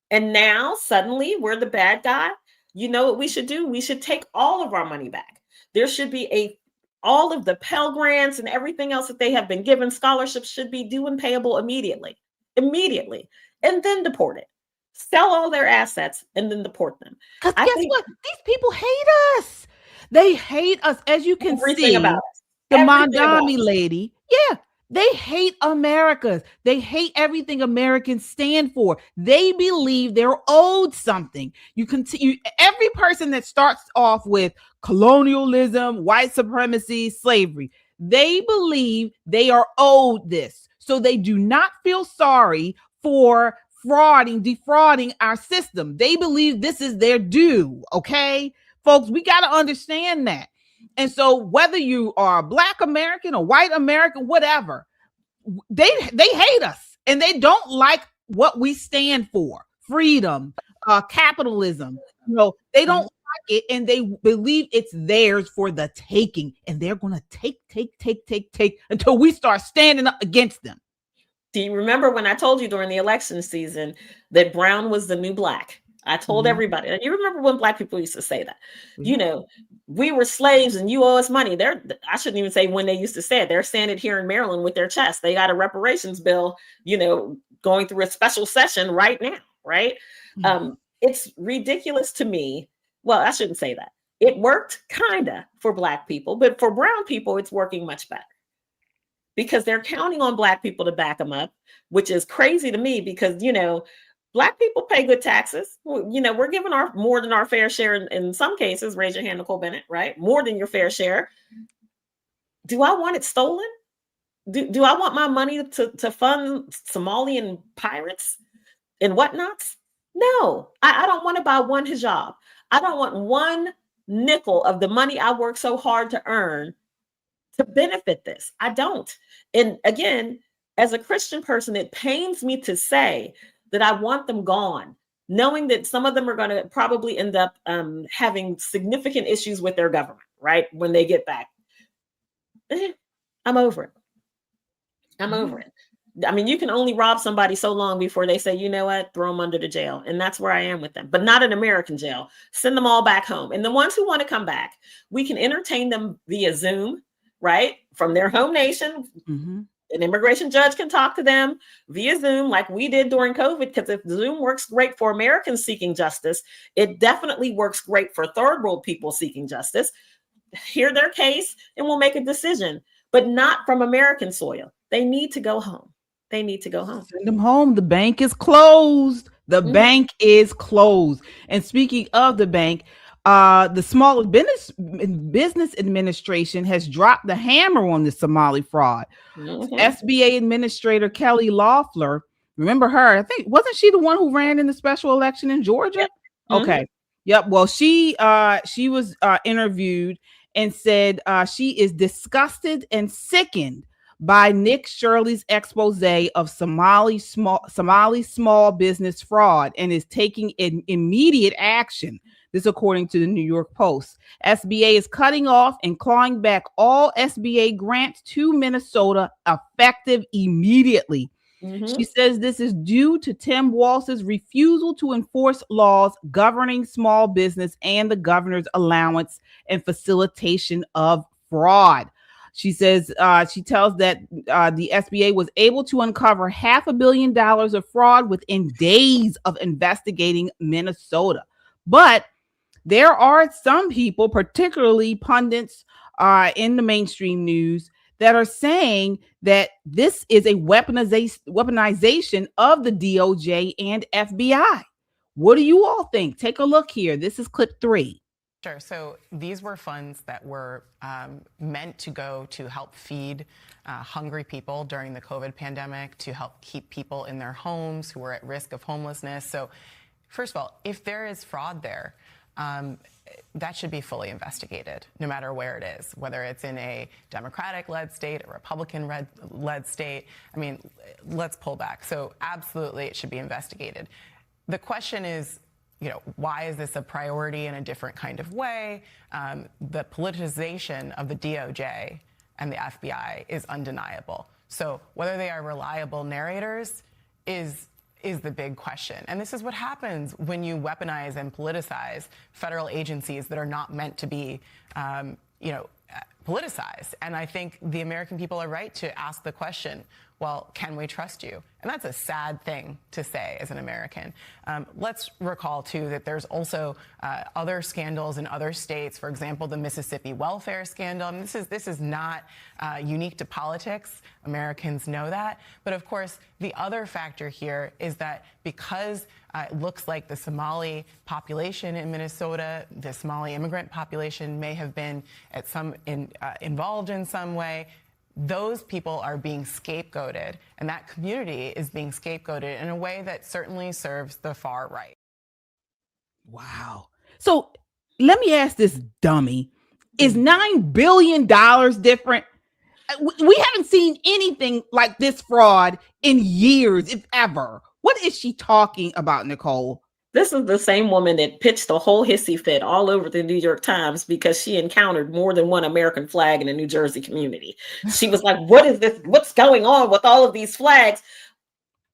Speaker 3: And now suddenly we're the bad guy. You know what we should do? We should take all of our money back. There should be all of the Pell Grants and everything else that they have been given, scholarships should be due and payable immediately, and then deport it. Sell all their assets and then deport them.
Speaker 2: Because guess what? These people hate us. They hate us, as you can see.
Speaker 3: About us.
Speaker 2: The Mamdani lady, they hate Americans. They hate everything Americans stand for. They believe they're owed something. Every person that starts off with colonialism, white supremacy, slavery, they believe they are owed this. So they do not feel sorry for defrauding our system. They believe this is their due. Okay, folks, we got to understand that. And so whether you are a Black American or white American, whatever, they hate us and they don't like what we stand for. Freedom, capitalism. They don't like it, and they believe it's theirs for the taking. And they're going to take until we start standing up against them.
Speaker 3: Do you remember when I told you during the election season that brown was the new black? I told everybody. And you remember when Black people used to say that, we were slaves and you owe us money. I shouldn't even say when they used to say it. They're saying it here in Maryland with their chest. They got a reparations bill, going through a special session right now, right? It's ridiculous to me. Well, I shouldn't say that. It worked kind of for Black people, but for brown people, it's working much better because they're counting on Black people to back them up, which is crazy to me because, Black people pay good taxes. We're giving more than our fair share in some cases. Raise your hand, Nicole Bennett, right? More than your fair share. Do I want it stolen? Do I want my money to fund Somalian pirates and whatnots? No, I don't want to buy one hijab. I don't want one nickel of the money I work so hard to earn to benefit this. I don't. And again, as a Christian person, it pains me to say that I want them gone, knowing that some of them are going to probably end up having significant issues with their government, right? When they get back. I'm over it. I'm over it. I mean, you can only rob somebody so long before they say, you know what, throw them under the jail. And that's where I am with them, but not an American jail. Send them all back home. And the ones who want to come back, we can entertain them via Zoom, right? From their home nation. An immigration judge can talk to them via Zoom like we did during COVID, because if Zoom works great for Americans seeking justice, it definitely works great for third world people seeking justice. Hear their case and we'll make a decision, but not from American soil. They need to go home. They need to go home.
Speaker 2: Send them home. The bank is closed. The bank is closed. And speaking of the bank, the Small Business Administration has dropped the hammer on the Somali fraud. SBA Administrator Kelly Loeffler, remember her? I think, wasn't she the one who ran in the special election in Georgia? Okay. Yep. Well, she was interviewed and said she is disgusted and sickened by Nick Shirley's expose of Somali small business fraud and is taking immediate action. This according to the New York Post. SBA is cutting off and clawing back all SBA grants to Minnesota effective immediately. She says this is due to Tim Walz's refusal to enforce laws governing small business and the governor's allowance and facilitation of fraud. She says she tells that the SBA was able to uncover $500 million of fraud within days of investigating Minnesota. But there are some people, particularly pundits in the mainstream news, that are saying that this is a weaponization of the DOJ and FBI. What do you all think? Take a look here. This is clip 3.
Speaker 8: Sure. So these were funds that were meant to go to help feed hungry people during the COVID pandemic, to help keep people in their homes who were at risk of homelessness. So first of all, if there is fraud there, that should be fully investigated, no matter where it is, whether it's in a Democratic-led state, a Republican-led state. I mean, let's pull back. So absolutely, it should be investigated. The question is, why is this a priority in a different kind of way? The politicization of the DOJ and the FBI is undeniable. So whether they are reliable narrators is the big question. And this is what happens when you weaponize and politicize federal agencies that are not meant to be, politicized. And I think the American people are right to ask the question, well, can we trust you? And that's a sad thing to say as an American. Let's recall, too, that there's also other scandals in other states. For example, the Mississippi welfare scandal. And this is not unique to politics. Americans know that. But of course, the other factor here is that because it looks like the Somali population in Minnesota, the Somali immigrant population may have been involved in some way, those people are being scapegoated, and that community is being scapegoated in a way that certainly serves the far right.
Speaker 2: Wow. So let me ask this dummy. Is $9 billion different? We haven't seen anything like this fraud in years, if ever. What is she talking about, Nicole?
Speaker 3: This is the same woman that pitched the whole hissy fit all over the New York Times because she encountered more than one American flag in a New Jersey community. She was like, what is this? What's going on with all of these flags?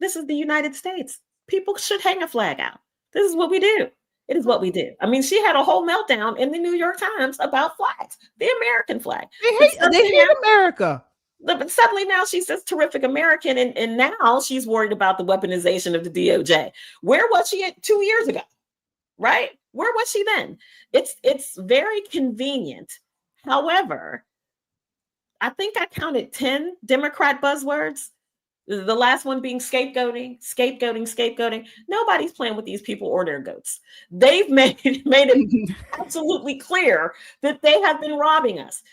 Speaker 3: This is the United States. People should hang a flag out. This is what we do. It is what we do. I mean, she had a whole meltdown in the New York Times about flags, the American flag.
Speaker 2: They hate America.
Speaker 3: But suddenly now she's this terrific American, and now she's worried about the weaponization of the DOJ. Where was she 2 years ago? Right? Where was she then? It's very convenient. However, I think I counted 10 Democrat buzzwords. The last one being scapegoating. Nobody's playing with these people or their goats. They've made it absolutely clear that they have been robbing us.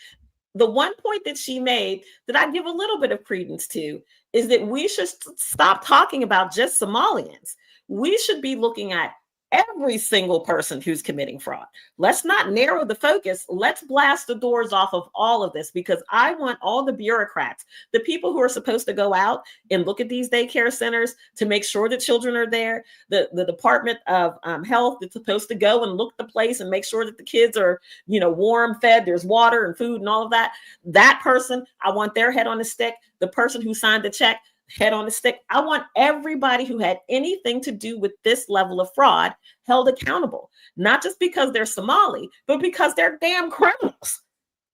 Speaker 3: The one point that she made that I give a little bit of credence to is that we should stop talking about just Somalians. We should be looking at every single person who's committing fraud. Let's not narrow the focus. Let's blast the doors off of all of this, because I want all the bureaucrats, the people who are supposed to go out and look at these daycare centers to make sure that children are there, the Department of Health that's supposed to go and look the place and make sure that the kids are, warm, fed, there's water and food and all of that. That person, I want their head on the stick. The person who signed the check, head on the stick. I want everybody who had anything to do with this level of fraud held accountable, not just because they're Somali, but because they're damn criminals,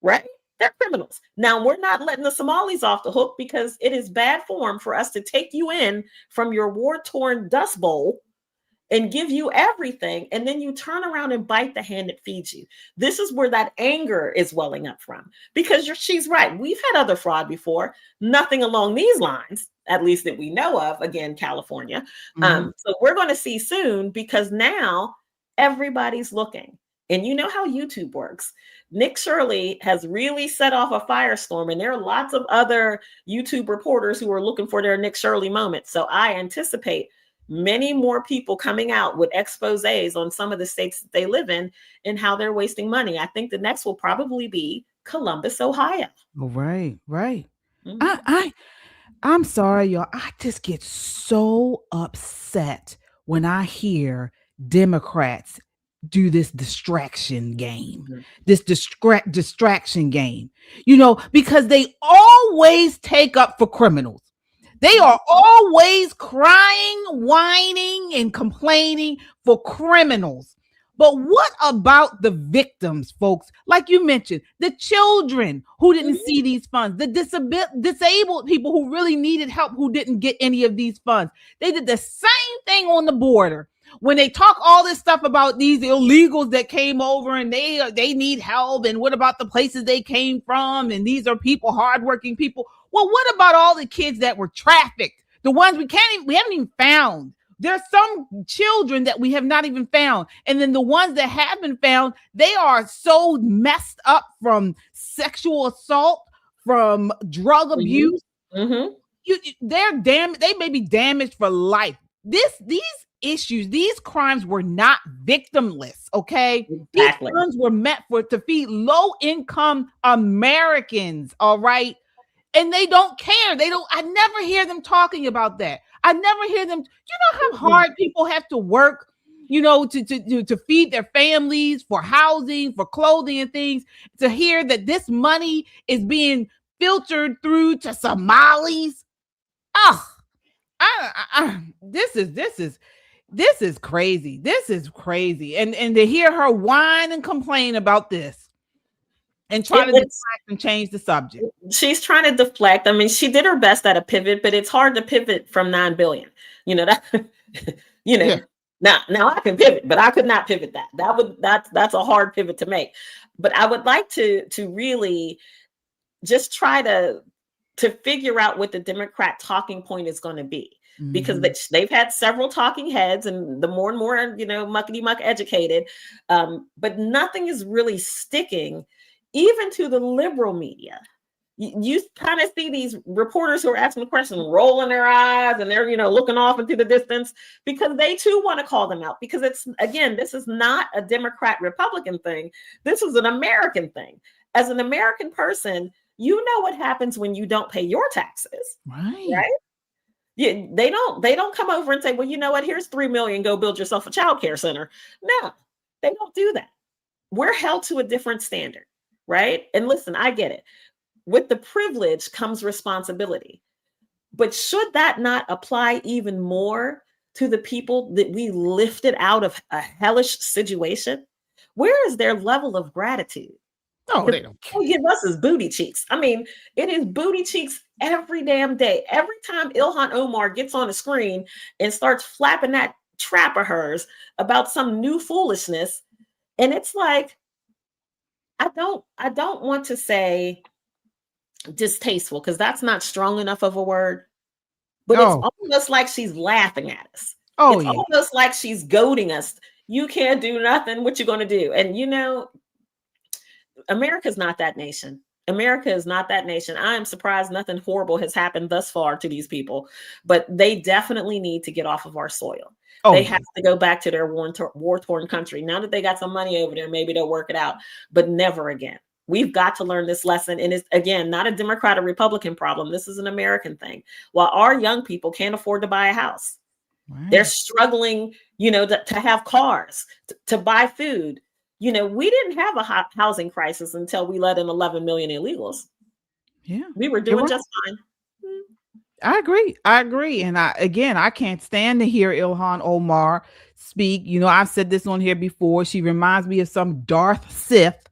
Speaker 3: right? They're criminals. Now, we're not letting the Somalis off the hook, because it is bad form for us to take you in from your war-torn dust bowl and give you everything, and then you turn around and bite the hand that feeds you. This is where that anger is welling up from, because she's right. We've had other fraud before, nothing along these lines, at least that we know of, again, California. So we're going to see soon, because now everybody's looking. And you know how YouTube works. Nick Shirley has really set off a firestorm, and there are lots of other YouTube reporters who are looking for their Nick Shirley moment. So I anticipate many more people coming out with exposés on some of the states that they live in and how they're wasting money. I think the next will probably be Columbus, Ohio.
Speaker 2: Oh, right.
Speaker 3: Mm-hmm.
Speaker 2: I'm sorry, y'all. I just get so upset when I hear Democrats do this distraction game, distraction game, because they always take up for criminals. They are always crying, whining, and complaining for criminals. But what about the victims, folks? Like you mentioned, the children who didn't see these funds, the disabled people who really needed help who didn't get any of these funds. They did the same thing on the border. When they talk all this stuff about these illegals that came over and they need help, and what about the places they came from, and these are people, hardworking people. Well, what about all the kids that were trafficked? The ones we haven't even found. There's some children that we have not even found. And then the ones that have been found, they are so messed up from sexual assault, from drug abuse. They're damaged. They may be damaged for life. These issues, these crimes were not victimless. Okay.
Speaker 3: Exactly.
Speaker 2: These funds were meant to feed low-income Americans. All right. And they don't care. I never hear them talking about that. I never hear them. You know how hard people have to work, to feed their families, for housing, for clothing and things, to hear that this money is being filtered through to Somalis. This is crazy. This is crazy. And to hear her whine and complain about this and try to deflect and change the subject.
Speaker 3: She's trying to deflect. I mean, she did her best at a pivot, but it's hard to pivot from 9 billion. Yeah. Now I can pivot, but I could not pivot that. That's a hard pivot to make. But I would like to really just try to figure out what the Democrat talking point is going to be. Because they've had several talking heads, and the more and more, muckety muck educated, but nothing is really sticking, even to the liberal media. You kind of see these reporters who are asking the question, rolling their eyes, and they're, looking off into the distance, because they too want to call them out. Because this is not a Democrat Republican thing. This is an American thing. As an American person, you know what happens when you don't pay your taxes, right? Yeah, they don't come over and say, well, you know what, here's $3 million, go build yourself a child care center. No, they don't do that. We're held to a different standard, right? And listen, I get it. With the privilege comes responsibility. But should that not apply even more to the people that we lifted out of a hellish situation? Where is their level of gratitude?
Speaker 2: No, they don't care.
Speaker 3: All give us is booty cheeks. I mean, it is booty cheeks every damn day. Every time Ilhan Omar gets on the screen and starts flapping that trap of hers about some new foolishness, and it's like, I don't want to say distasteful, because that's not strong enough of a word, but it's almost like she's laughing at us. It's almost like she's goading us. You can't do nothing. What you going to do? And America's not that nation. America is not that nation. I am surprised nothing horrible has happened thus far to these people, but they definitely need to get off of our soil. They have to go back to their war-torn country. Now that they got some money over there, maybe they'll work it out, but never again. We've got to learn this lesson. And it's, again, not a Democrat or Republican problem. This is an American thing. While our young people can't afford to buy a house, they're struggling, to have cars, to buy food. We didn't have a housing crisis until we let in 11 million illegals. Yeah, we were doing just fine.
Speaker 2: I agree. And I can't stand to hear Ilhan Omar speak. I've said this on here before. She reminds me of some Darth Sith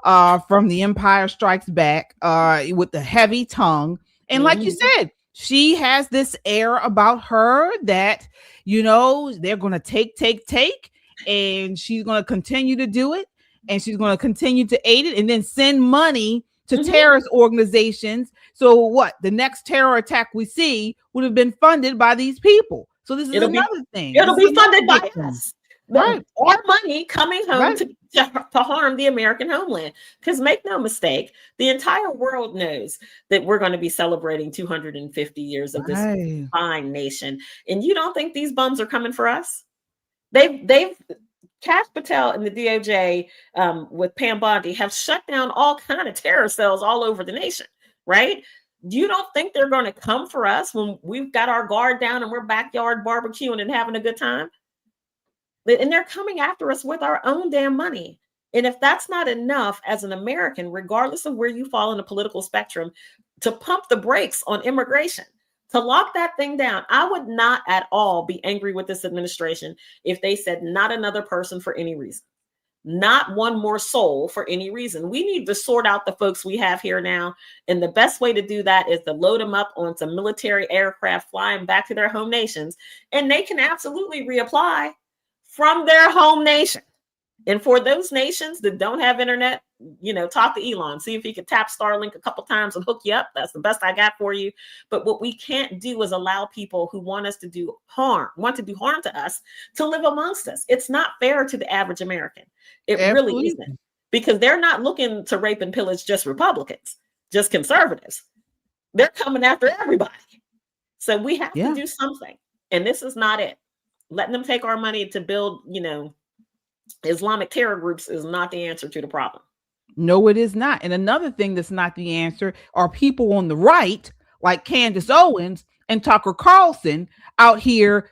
Speaker 2: from The Empire Strikes Back with the heavy tongue. And like you said, she has this air about her that, they're going to take. And she's going to continue to do it, and she's going to continue to aid it, and then send money to terrorist organizations. So what? The next terror attack we see would have been funded by these people. So this is another thing.
Speaker 3: It'll be funded by us. Right. Our money coming home to harm the American homeland. Because make no mistake, the entire world knows that we're going to be celebrating 250 years of this fine nation. And you don't think these bums are coming for us? They've Kash Patel and the DOJ with Pam Bondi have shut down all kind of terror cells all over the nation, right? You don't think they're going to come for us when we've got our guard down and we're backyard barbecuing and having a good time? And they're coming after us with our own damn money. And if that's not enough as an American, regardless of where you fall in the political spectrum, to pump the brakes on immigration, to lock that thing down, I would not at all be angry with this administration if they said not another person for any reason. not one more soul for any reason. We need to sort out the folks we have here now. And the best way to do that is to load them up on some military aircraft flying back to their home nations. And they can absolutely reapply from their home nation. And for those nations that don't have internet, talk to Elon, see if he could tap Starlink a couple times and hook you up. That's the best I got for you. But what we can't do is allow people who want to do harm to us to live amongst us. It's not fair to the average American. It
Speaker 2: Absolutely.
Speaker 3: really isn't, because they're not looking to rape and pillage just Republicans, just conservatives. They're coming after everybody. So we have to do something. And this is not it. Letting them take our money to build, Islamic terror groups is not the answer to the problem.
Speaker 2: No, it is not. And another thing that's not the answer are people on the right, like Candace Owens and Tucker Carlson, out here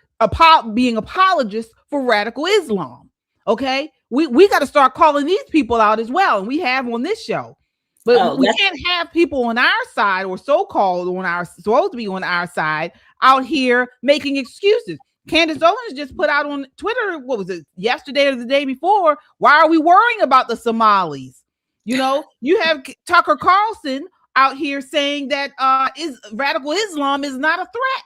Speaker 2: being apologists for radical Islam. Okay, we got to start calling these people out as well, and we have on this show. But we can't have people on our side, or so-called supposed to be on our side, out here making excuses. Candace Owens just put out on Twitter, what was it, yesterday or the day before? Why are we worrying about the Somalis? You have Tucker Carlson out here saying that radical Islam is not a threat.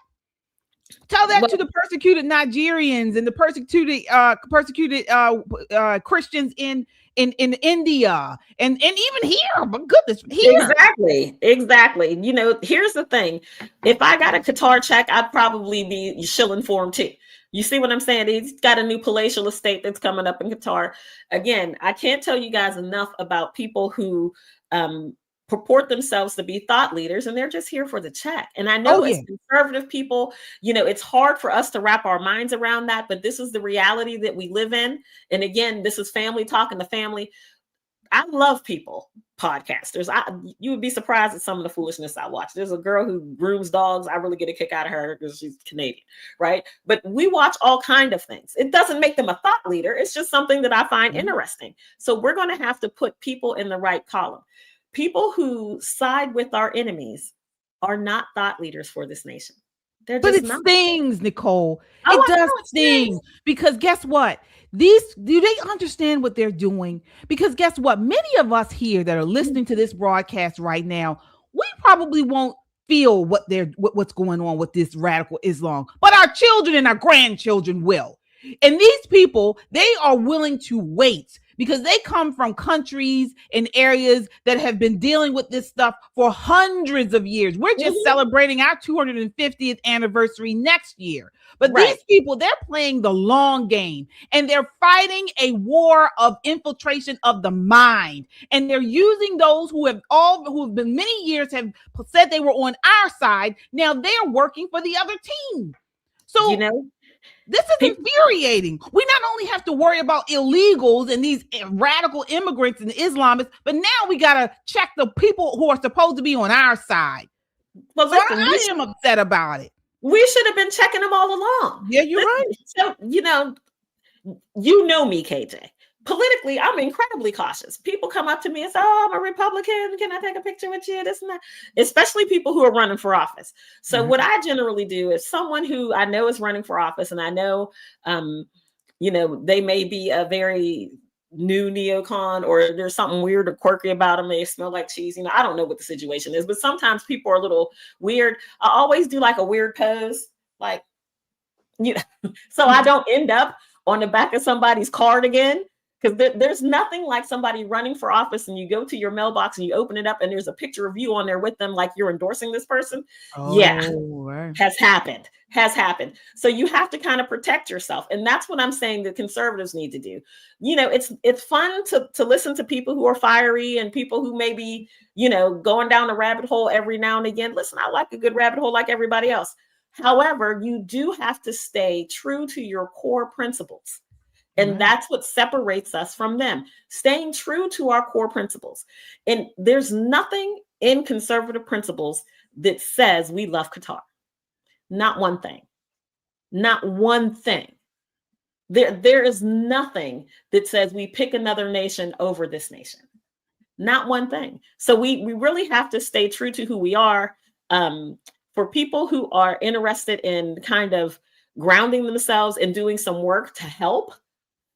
Speaker 2: Tell that to the persecuted Nigerians and the persecuted Christians in India and even here. But goodness, here.
Speaker 3: Exactly. Here's the thing. If I got a Qatar check, I'd probably be shilling for him too. You see what I'm saying? He's got a new palatial estate that's coming up in Qatar. Again, I can't tell you guys enough about people who purport themselves to be thought leaders, and they're just here for the check. And I know as conservative people, it's hard for us to wrap our minds around that, but this is the reality that we live in. And again, this is family talking to family. I love people podcasters. You would be surprised at some of the foolishness I watch. There's a girl who grooms dogs. I really get a kick out of her because she's Canadian, right? But we watch all kinds of things. It doesn't make them a thought leader. It's just something that I find interesting. So we're going to have to put people in the right column. People who side with our enemies are not thought leaders for this nation. But
Speaker 2: it stings, Nicole. It does sting, because guess what? Do they understand what they're doing? Because guess what? Many of us here that are listening to this broadcast right now, we probably won't feel what's going on with this radical Islam, but our children and our grandchildren will. And these people, they are willing to wait, because they come from countries and areas that have been dealing with this stuff for hundreds of years. We're just celebrating our 250th anniversary next year. But these people, they're playing the long game, and they're fighting a war of infiltration of the mind. And they're using those who have been many years have said they were on our side. Now they're working for the other team. So, this is infuriating. We not only have to worry about illegals and these radical immigrants and Islamists, but now we got to check the people who are supposed to be on our side. Well, listen, I am upset about it.
Speaker 3: We should have been checking them all along.
Speaker 2: Yeah, you're right.
Speaker 3: So, me, KJ. Politically, I'm incredibly cautious. People come up to me and say, "Oh, I'm a Republican. Can I take a picture with you?" This and that. Especially people who are running for office. So what I generally do is someone who I know is running for office, and I know, they may be a very new neocon, or there's something weird or quirky about them. They smell like cheese. I don't know what the situation is, but sometimes people are a little weird. I always do like a weird pose, so I don't end up on the back of somebody's cardigan. Because there's nothing like somebody running for office and you go to your mailbox and you open it up and there's a picture of you on there with them, like you're endorsing this person. Right. Has happened. So you have to kind of protect yourself. And that's what I'm saying that conservatives need to do. It's fun to listen to people who are fiery and people who may be, going down a rabbit hole every now and again. Listen, I like a good rabbit hole like everybody else. However, you do have to stay true to your core principles. And that's what separates us from them, staying true to our core principles. And there's nothing in conservative principles that says we love Qatar. Not one thing. Not one thing. There is nothing that says we pick another nation over this nation. Not one thing. So we really have to stay true to who we are. For people who are interested in kind of grounding themselves and doing some work to help,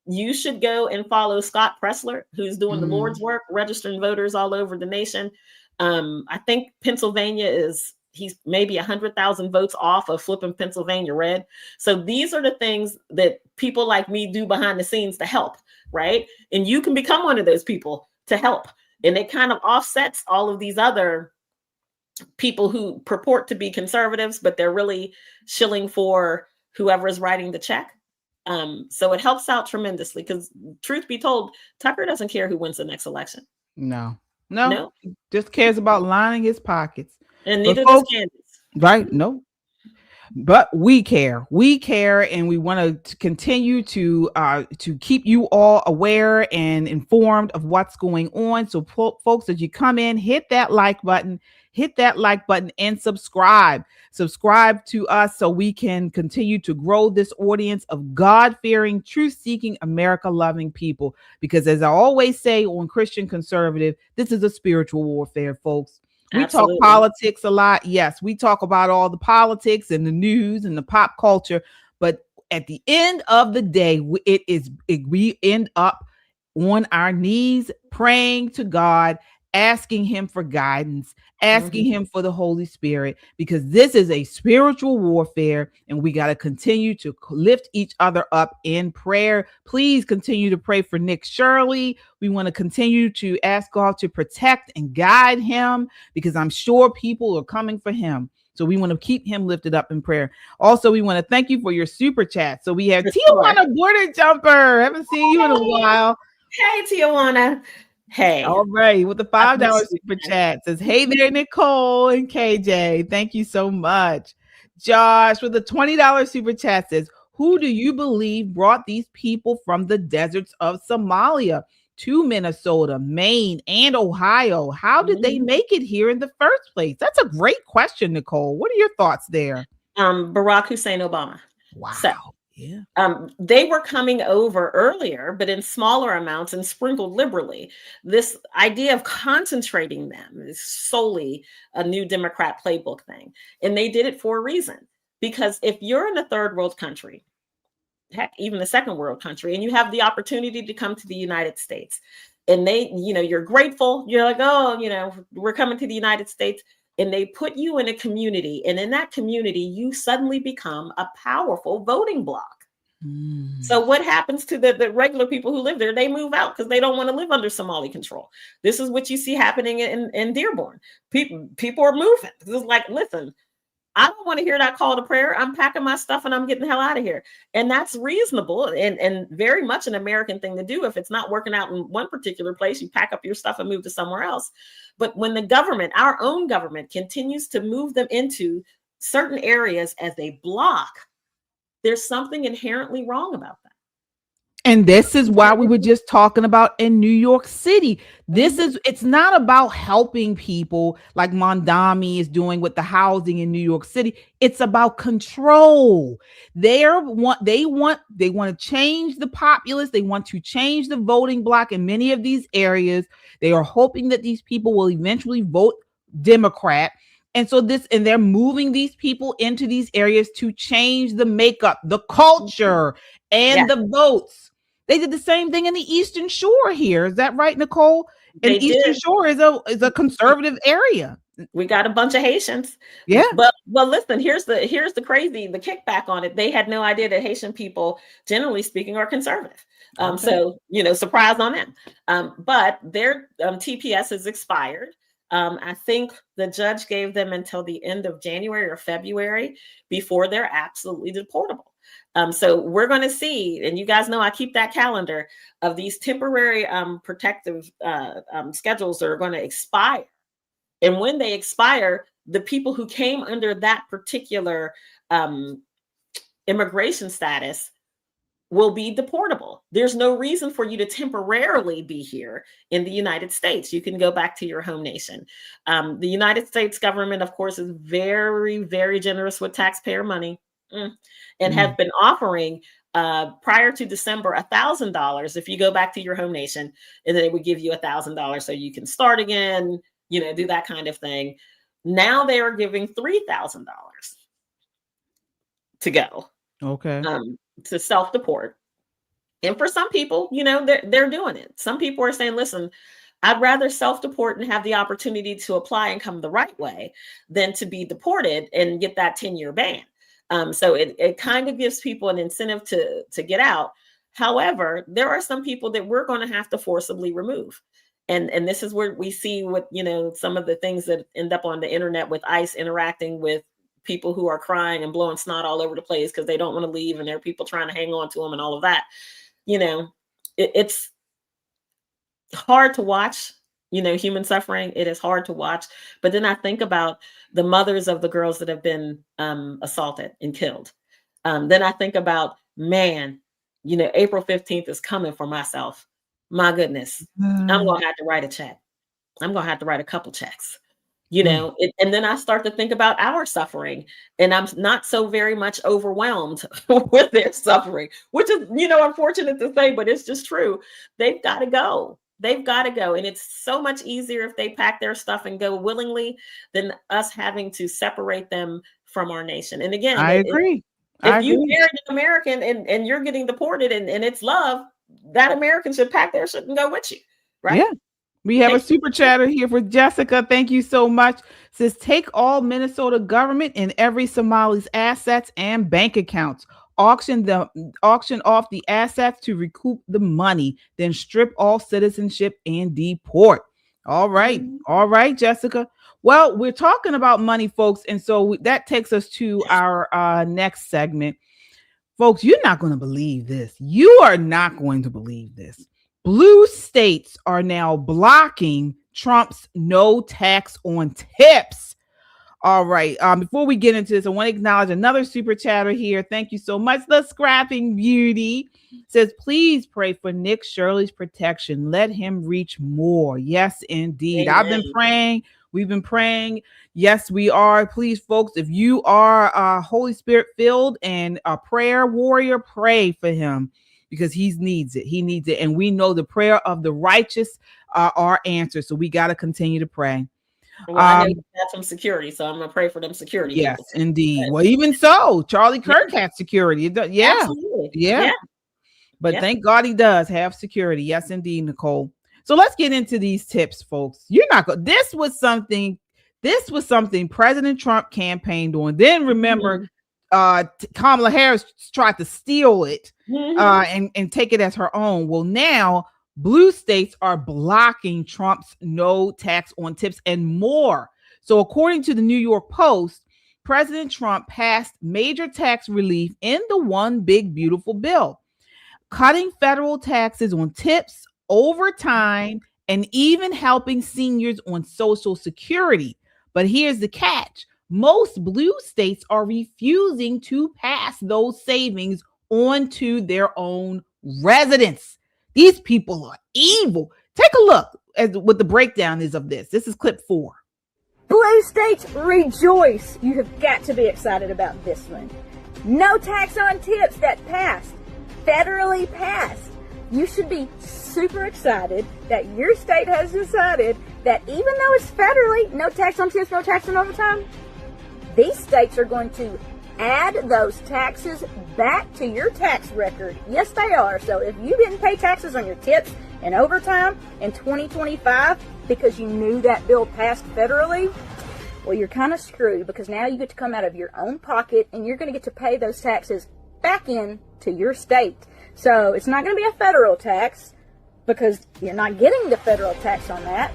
Speaker 3: you should go and follow Scott Pressler, who's doing the Lord's work, registering voters all over the nation. I think Pennsylvania he's maybe 100,000 votes off of flipping Pennsylvania red. So these are the things that people like me do behind the scenes to help, right? And you can become one of those people to help. And it kind of offsets all of these other people who purport to be conservatives, but they're really shilling for whoever is writing the check. So it helps out tremendously, because truth be told, Tucker doesn't care who wins the next election.
Speaker 2: No. Just cares about lining his pockets.
Speaker 3: And neither does Candace.
Speaker 2: Right? No. But we care, and we want to continue to keep you all aware and informed of what's going on. So folks, as you come in, hit that like button and subscribe to us so we can continue to grow this audience of God-fearing, truth-seeking, America-loving people. Because as I always say on Christian Conservative, this is a spiritual warfare, folks. We
Speaker 3: Absolutely.
Speaker 2: talk politics a lot. Yes, we talk about all the politics and the news and the pop culture. But at the end of the day, we end up on our knees praying to God, asking him for guidance, asking him for the Holy Spirit, because this is a spiritual warfare, and we got to continue to lift each other up in prayer. Please continue to pray for Nick Shirley. We want to continue to ask God to protect and guide him, because I'm sure people are coming for him. So we want to keep him lifted up in prayer. Also, we want to thank you for your super chat. So we have Tijuana Border Jumper. Haven't seen you in a while.
Speaker 3: Hey, Tijuana. Hey.
Speaker 2: All right. With the $5 super chat says, hey there, Nicole and KJ. Thank you so much. Josh with the $20 super chat says, who do you believe brought these people from the deserts of Somalia to Minnesota, Maine, and Ohio? How did they make it here in the first place? That's a great question, Nicole. What are your thoughts there?
Speaker 3: Barack Hussein Obama.
Speaker 2: Wow.
Speaker 3: So,
Speaker 2: yeah.
Speaker 3: They were coming over earlier, but in smaller amounts and sprinkled liberally. This idea of concentrating them is solely a new Democrat playbook thing. And they did it for a reason. Because if you're in a third world country, heck, even a second world country, and you have the opportunity to come to the United States, and you're grateful, you're like, oh, we're coming to the United States. And they put you in a community, and in that community, you suddenly become a powerful voting bloc. So what happens to the regular people who live there? They move out because they don't want to live under Somali control. This is what you see happening in Dearborn. People are moving. This is like, listen, I don't want to hear that call to prayer. I'm packing my stuff and I'm getting the hell out of here. And that's reasonable and very much an American thing to do. If it's not working out in one particular place, you pack up your stuff and move to somewhere else. But when the government, our own government, continues to move them into certain areas as a block, there's something inherently wrong about that.
Speaker 2: And this is why we were just talking about in New York City. It's not about helping people like Mamdani is doing with the housing in New York City. It's about control. They want to change the populace. They want to change the voting block in many of these areas. They are hoping that these people will eventually vote Democrat. And so they're moving these people into these areas to change the makeup, the culture, and the votes. They did the same thing in the Eastern Shore here. Is that right, Nicole? And the Eastern Shore is a conservative area.
Speaker 3: We got a bunch of Haitians.
Speaker 2: Yeah.
Speaker 3: But listen, here's the kickback on it. They had no idea that Haitian people, generally speaking, are conservative. So, surprise on them. But their TPS is expired. I think the judge gave them until the end of January or February before they're absolutely deportable. So we're going to see, and you guys know I keep that calendar of these temporary protective schedules that are going to expire. And when they expire, the people who came under that particular immigration status will be deportable. There's no reason for you to temporarily be here in the United States. You can go back to your home nation. The United States government, of course, is very, very generous with taxpayer money. And have been offering prior to December $1,000 if you go back to your home nation, and then they would give you $1,000 so you can start again, do that kind of thing. Now they are giving $3,000 to go.
Speaker 2: Okay.
Speaker 3: To self-deport. And for some people, they're doing it. Some people are saying, listen, I'd rather self-deport and have the opportunity to apply and come the right way than to be deported and get that 10-year ban. So it kind of gives people an incentive to get out. However, there are some people that we're going to have to forcibly remove. And this is where we see what, some of the things that end up on the internet with ICE interacting with people who are crying and blowing snot all over the place because they don't want to leave, and there are people trying to hang on to them and all of that. It's hard to watch, human suffering. It is hard to watch. But then I think about the mothers of the girls that have been assaulted and killed. Then I think about, man, April 15th is coming for myself. My goodness, I'm going to have to write a check. I'm going to have to write a couple checks, and then I start to think about our suffering, and I'm not so very much overwhelmed with their suffering, which is, unfortunate to say, but it's just true. They've got to go. They've got to go. And it's so much easier if they pack their stuff and go willingly than us having to separate them from our nation. And again,
Speaker 2: I agree.
Speaker 3: If you married an American and you're getting deported and it's love, that American should pack their shit and go with you. Right.
Speaker 2: Yeah. We have a super chatter here for Jessica. Thank you so much. Says, take all Minnesota government and every Somali's assets and bank accounts. Auction off the assets to recoup the money, then strip all citizenship and deport. All right. All right, Jessica. Well, we're talking about money, folks. And so that takes us to our next segment. Folks, you're not going to believe this. You are not going to believe this. Blue states are now blocking Trump's no tax on tips. All right. Before we get into this, I want to acknowledge another super chatter here. Thank you so much. The Scrapping Beauty says, please pray for Nick Shirley's protection. Let him reach more. Yes, indeed. Amen. I've been praying. We've been praying. Yes, we are. Please, folks, if you are Holy Spirit filled and a prayer warrior, pray for him because he needs it. He needs it. And we know the prayer of the righteous are answered. So we got to continue to pray.
Speaker 3: Well, I know you have some security, so I'm going to pray for them security.
Speaker 2: Yes, people. Indeed. Well, even so, Charlie Kirk had security. Yeah. Absolutely. Yeah. But thank God he does have security. Yes, indeed, Nicole. So let's get into these tips, folks. You're not going. This was something President Trump campaigned on. Then remember, Kamala Harris tried to steal it and take it as her own. Well, now blue states are blocking Trump's no tax on tips and more. So according to the New York Post, President Trump passed major tax relief in the One Big Beautiful Bill, cutting federal taxes on tips, overtime, and even helping seniors on Social Security. But here's the catch. Most blue states are refusing to pass those savings on to their own residents. These people are evil. Take a look at what the breakdown is of this. This is clip 4.
Speaker 9: Blue states rejoice. You have got to be excited about this one. No tax on tips that passed. Federally passed. You should be super excited that your state has decided that even though it's federally, no tax on tips, no tax on overtime, these states are going to add those taxes back to your tax record. Yes, they are. So if you didn't pay taxes on your tips and overtime in 2025 because you knew that bill passed federally, well, you're kind of screwed because now you get to come out of your own pocket and you're going to get to pay those taxes back in to your state. So it's not going to be a federal tax because you're not getting the federal tax on that.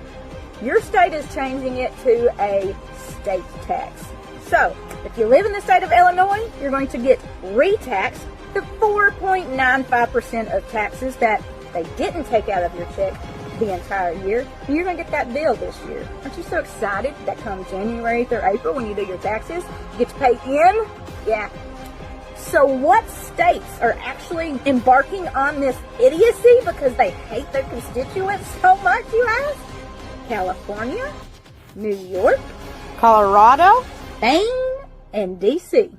Speaker 9: Your state is changing it to a state tax. So if you live in the state of Illinois, you're going to get re-taxed the 4.95% of taxes that they didn't take out of your check the entire year. And you're going to get that bill this year. Aren't you so excited that come January through April when you do your taxes, you get to pay in? Yeah. So what states are actually embarking on this idiocy because they hate their constituents so much, you ask? California, New York, Colorado, Spain, and D.C.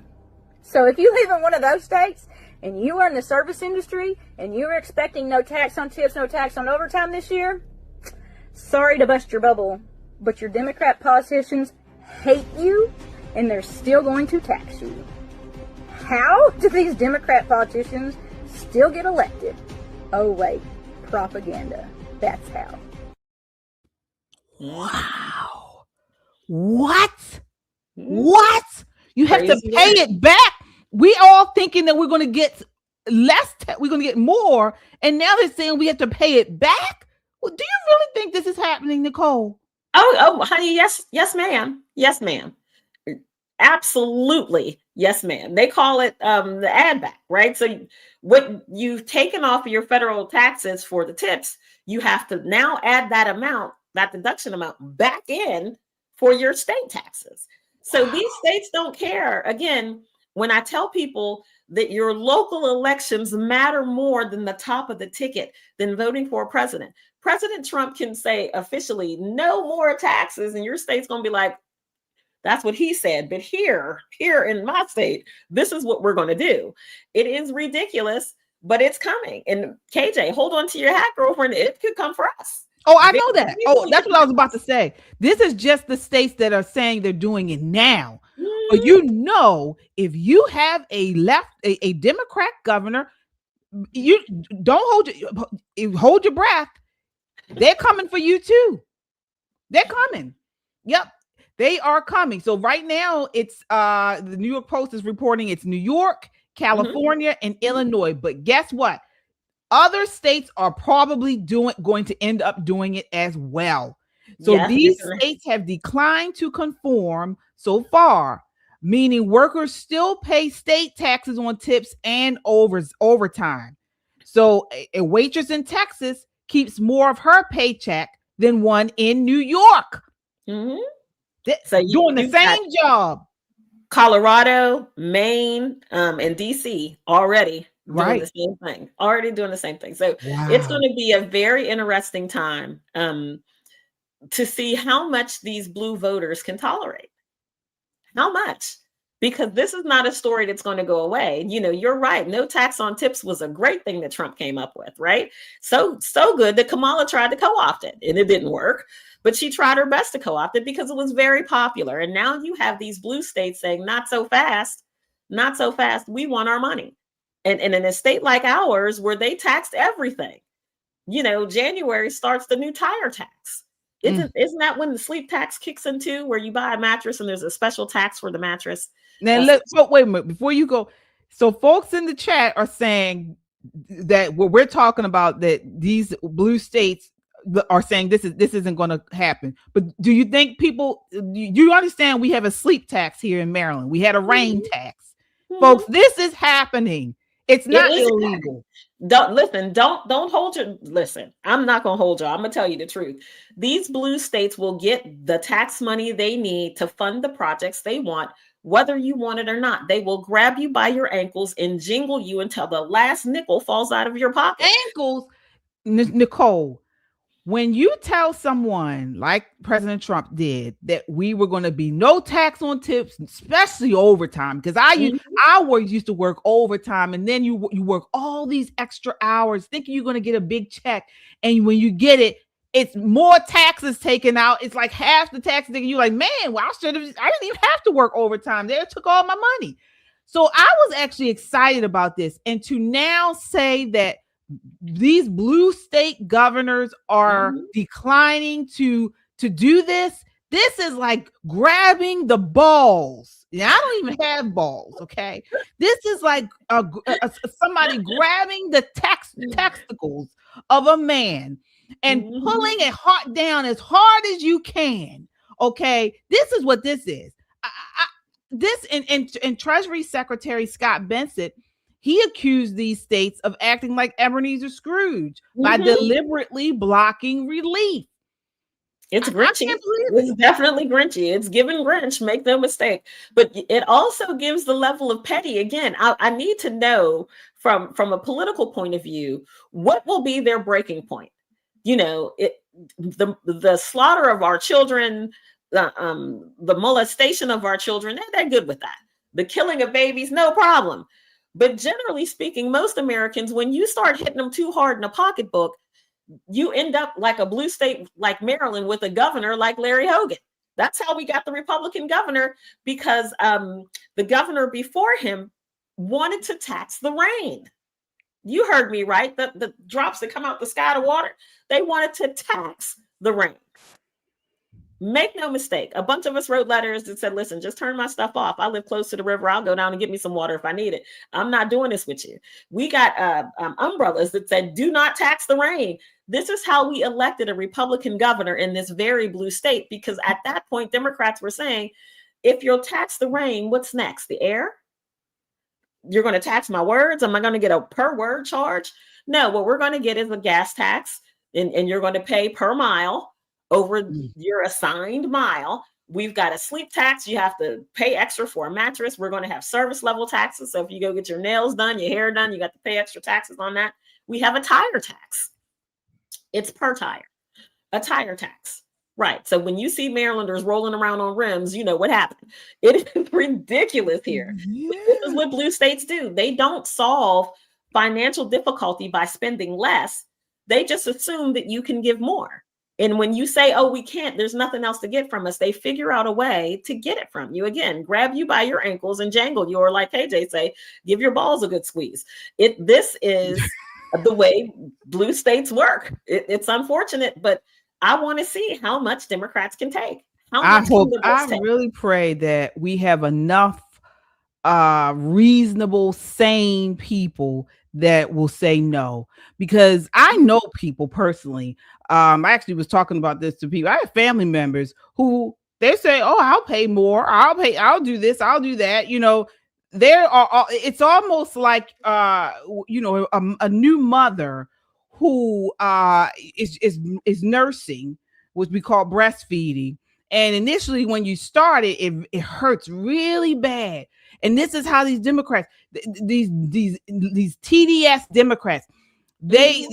Speaker 9: So if you live in one of those states and you are in the service industry and you are expecting no tax on tips, no tax on overtime this year, sorry to bust your bubble, but your Democrat politicians hate you and they're still going to tax you. How do these Democrat politicians still get elected? Oh wait, propaganda. That's how.
Speaker 2: Wow. What? What? You have to pay it back. We all thinking that we're going to get less, we're going to get more. And now they're saying we have to pay it back. Well, do you really think this is happening, Nicole?
Speaker 3: Oh, honey, yes, ma'am. Yes, ma'am. Absolutely. Yes, ma'am. They call it the add back, right? So what you've taken off of your federal taxes for the tips, you have to now add that amount, that deduction amount, back in for your state taxes. So these states don't care. Again, when I tell people that your local elections matter more than the top of the ticket, than voting for a president, President Trump can say officially no more taxes, and your state's going to be like, that's what he said. But here in my state, this is what we're going to do. It is ridiculous, but it's coming. And KJ, hold on to your hat, girlfriend. It could come for us.
Speaker 2: Oh, I know that. Oh, that's what I was about to say. This is just the states that are saying they're doing it now. But you know, if you have a Democrat governor, you don't hold your breath. They're coming for you too. They're coming. Yep. They are coming. So right now it's the New York Post is reporting it's New York, California, and Illinois. But guess what? Other states are probably going to end up doing it as well. So these states have declined to conform so far, meaning workers still pay state taxes on tips and overtime. So a waitress in Texas keeps more of her paycheck than one in New York. So doing the same job.
Speaker 3: Colorado, Maine, and DC already doing the same thing. Already doing the same thing. So it's going to be a very interesting time to see how much these blue voters can tolerate. How much? Because this is not a story that's going to go away. You know, you're right. No tax on tips was a great thing that Trump came up with, right? So good that Kamala tried to co-opt it and it didn't work. But she tried her best to co-opt it because it was very popular. And now you have these blue states saying, not so fast, not so fast. We want our money. And in a state like ours, where they taxed everything, you know, January starts the new tire tax. Isn't that when the sleep tax kicks in too, where you buy a mattress and there's a special tax for the mattress?
Speaker 2: Now, wait a minute before you go. So folks in the chat are saying that what we're talking about, that these blue states are saying this isn't going to happen. But do you think people, you understand we have a sleep tax here in Maryland? We had a rain tax. Folks, this is happening. It's not illegal.
Speaker 3: Don't hold your, listen, I'm not going to hold you. I'm going to tell you the truth. These blue states will get the tax money they need to fund the projects they want, whether you want it or not. They will grab you by your ankles and jingle you until the last nickel falls out of your pocket.
Speaker 2: Ankles, Nicole. When you tell someone like President Trump did that we were going to be no tax on tips, especially overtime, because I used to work overtime, and then you work all these extra hours thinking you're going to get a big check, and when you get it, it's more taxes taken out. It's like half the taxes. You're like, man, well, I didn't even have to work overtime. They took all my money. So I was actually excited about this, and to now say that these blue state governors are declining to do this. This is like grabbing the balls. Yeah, I don't even have balls. Okay, this is like somebody grabbing the testicles of a man and pulling it down as hard as you can. Okay, this is what this is. This and Treasury Secretary Scott Bessent, he accused these states of acting like Ebenezer Scrooge by deliberately blocking relief.
Speaker 3: It's grinchy. It's definitely grinchy. It's giving Grinch, make no mistake. But it also gives the level of petty. Again, I need to know from a political point of view, what will be their breaking point? You know, the slaughter of our children, the molestation of our children, they're good with that. The killing of babies, no problem. But generally speaking, most Americans, when you start hitting them too hard in a pocketbook, you end up like a blue state like Maryland with a governor like Larry Hogan. That's how we got the Republican governor, because the governor before him wanted to tax the rain. You heard me right. The drops that come out the sky to water, they wanted to tax the rain. Make no mistake. A bunch of us wrote letters that said, listen, just turn my stuff off. I live close to the river. I'll go down and get me some water if I need it. I'm not doing this with you. We got umbrellas that said, do not tax the rain. This is how we elected a Republican governor in this very blue state, because at that point, Democrats were saying, if you'll tax the rain, what's next? The air? You're going to tax my words? Am I going to get a per word charge? No, what we're going to get is a gas tax, and you're going to pay per mile over your assigned mile. We've got a sleep tax. You have to pay extra for a mattress. We're going to have service level taxes. So if you go get your nails done, your hair done, you got to pay extra taxes on that. We have a tire tax. It's per tire, a tire tax. Right. So when you see Marylanders rolling around on rims, you know what happened. It is ridiculous here. Yeah. This is what blue states do. They don't solve financial difficulty by spending less. They just assume that you can give more. And when you say, oh, we can't, there's nothing else to get from us, they figure out a way to get it from you. Again, grab you by your ankles and jangle you, or like KJ say, give your balls a good squeeze. This is the way blue states work. It's unfortunate, but I want to see how much Democrats can take. I
Speaker 2: really pray that we have enough reasonable, sane people that will say no, because I know people personally. I actually was talking about this to people. I have family members who they say, oh, I'll pay more. I'll do this. I'll do that. You know, there are, it's almost like, you know, a new mother who is nursing, which we call breastfeeding. And initially when you start it hurts really bad. And this is how these Democrats, these TDS Democrats, they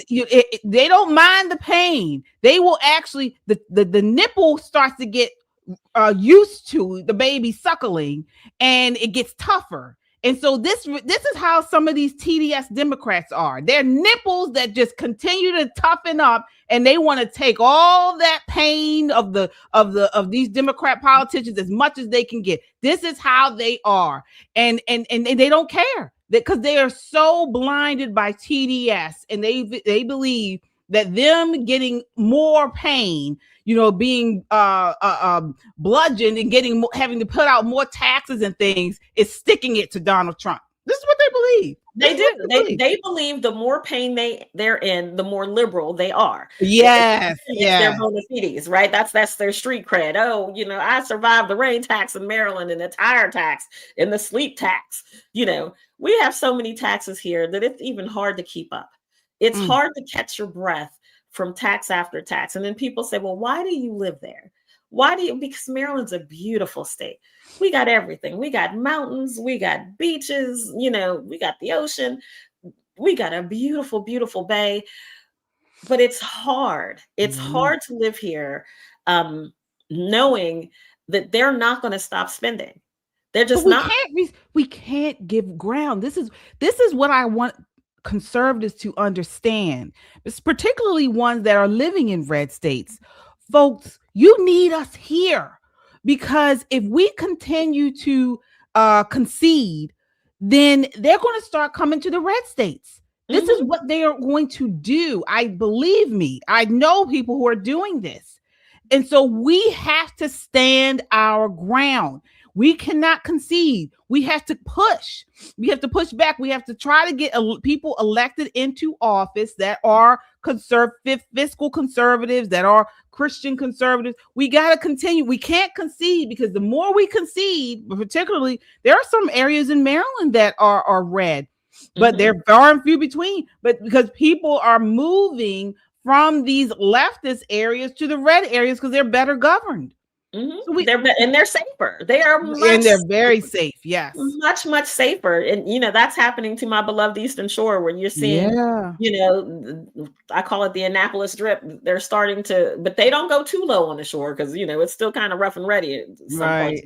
Speaker 2: don't mind the pain. They will actually, the nipple starts to get used to the baby suckling, and it gets tougher. And so this is how some of these TDS Democrats are. They're nipples that just continue to toughen up, and they want to take all that pain of these Democrat politicians as much as they can get. This is how they are, and they don't care, because they are so blinded by TDS, and they believe that them getting more pain, you know, being bludgeoned and having to put out more taxes and things, is sticking it to Donald Trump. This is what they believe.
Speaker 3: They do. They believe the more pain they're in, the more liberal they are.
Speaker 2: Yes,
Speaker 3: their bona fides, right? That's their street cred. Oh, you know, I survived the rain tax in Maryland, and the tire tax, and the sleep tax. You know, we have so many taxes here that it's even hard to keep up. It's hard to catch your breath from tax after tax. And then people say, well, why do you live there? Because Maryland's a beautiful state. We got everything. We got mountains, we got beaches, you know, we got the ocean, we got a beautiful, beautiful bay, but it's hard. It's hard to live here, knowing that they're not going to stop spending. They're just not.
Speaker 2: We can't give ground. This is what I want conservatives to understand, it's particularly ones that are living in red states. Folks, you need us here, because if we continue to concede, then they're going to start coming to the red states. This is what they are going to do. Believe me, I know people who are doing this. And so we have to stand our ground. We cannot concede. We have to push. We have to push back. We have to try to get people elected into office that are fiscal conservatives, that are Christian conservatives. We got to continue. We can't concede, because the more we concede, particularly, there are some areas in Maryland that are red, but they're far and few between. But because people are moving from these leftist areas to the red areas because they're better governed.
Speaker 3: So they're safer. They are
Speaker 2: they're very safe. Yes,
Speaker 3: much safer. And you know, that's happening to my beloved Eastern Shore, where you're seeing, you know, I call it the Annapolis drip. They're starting to, but they don't go too low on the shore, because you know it's still kind of rough and ready.
Speaker 2: Right.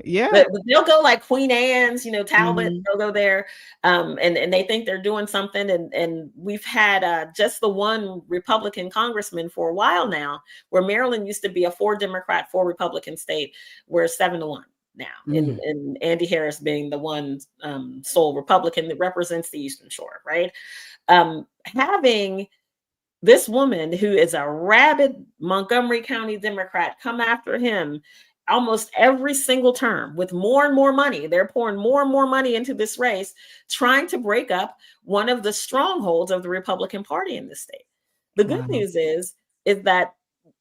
Speaker 2: Yeah.
Speaker 3: But they'll go like Queen Anne's, you know, Talbot. They'll go there, and they think they're doing something. And we've had just the one Republican congressman for a while now, where Maryland used to be a 4 Democrat, 4 Republican state. We're 7-1. now, and Andy Harris being the one sole Republican that represents the Eastern Shore, right? Having this woman who is a rabid Montgomery County Democrat come after him almost every single term with more and more money. They're pouring more and more money into this race, trying to break up one of the strongholds of the Republican Party in this state. The good news is that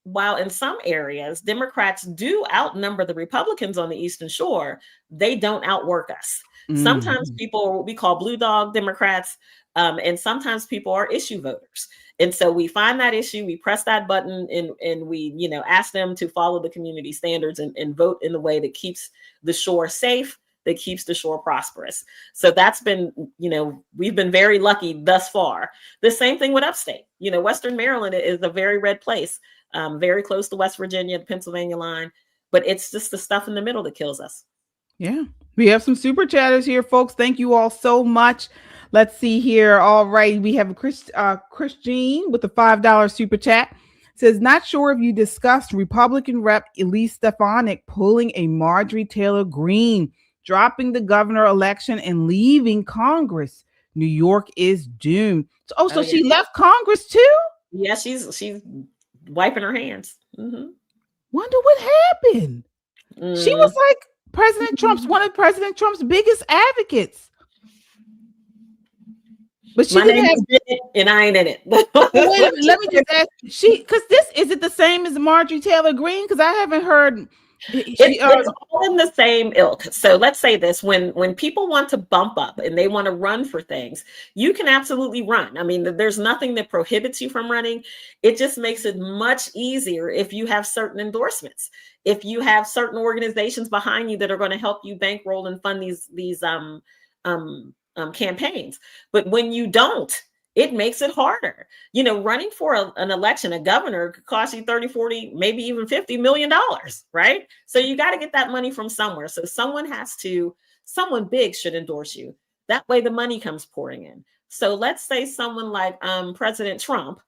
Speaker 3: while in some areas Democrats do outnumber the Republicans on the Eastern Shore, they don't outwork us. Sometimes people are what we call blue dog Democrats, and sometimes people are issue voters. And so we find that issue, we press that button, and we, ask them to follow the community standards and vote in the way that keeps the shore safe, that keeps the shore prosperous. So that's been, we've been very lucky thus far. The same thing with upstate. Western Maryland is a very red place, very close to West Virginia, the Pennsylvania line, but it's just the stuff in the middle that kills us. Yeah.
Speaker 2: We have some super chatters here, folks. Thank you all so much. Let's see here. All right. We have Christine with the $5 super chat. Says, not sure if you discussed Republican Rep Elise Stefanik pulling a Marjorie Taylor Greene, dropping the governor election and leaving Congress. New York is doomed. So she left Congress too?
Speaker 3: Yeah, she's wiping her hands.
Speaker 2: Wonder what happened. She was like one of President Trump's biggest advocates. But she didn't have
Speaker 3: it, and I ain't in it.
Speaker 2: Let me just ask, because is it the same as Marjorie Taylor Greene? Because I haven't heard.
Speaker 3: It's all in the same ilk. So let's say this: when people want to bump up and they want to run for things, you can absolutely run. I mean, there's nothing that prohibits you from running. It just makes it much easier if you have certain endorsements, if you have certain organizations behind you that are going to help you bankroll and fund these campaigns. But when you don't, it makes it harder. Running for an election, a governor could cost you 30, 40, maybe even $50 million, right? So you got to get that money from somewhere. So someone big should endorse you. That way the money comes pouring in. So let's say someone like President Trump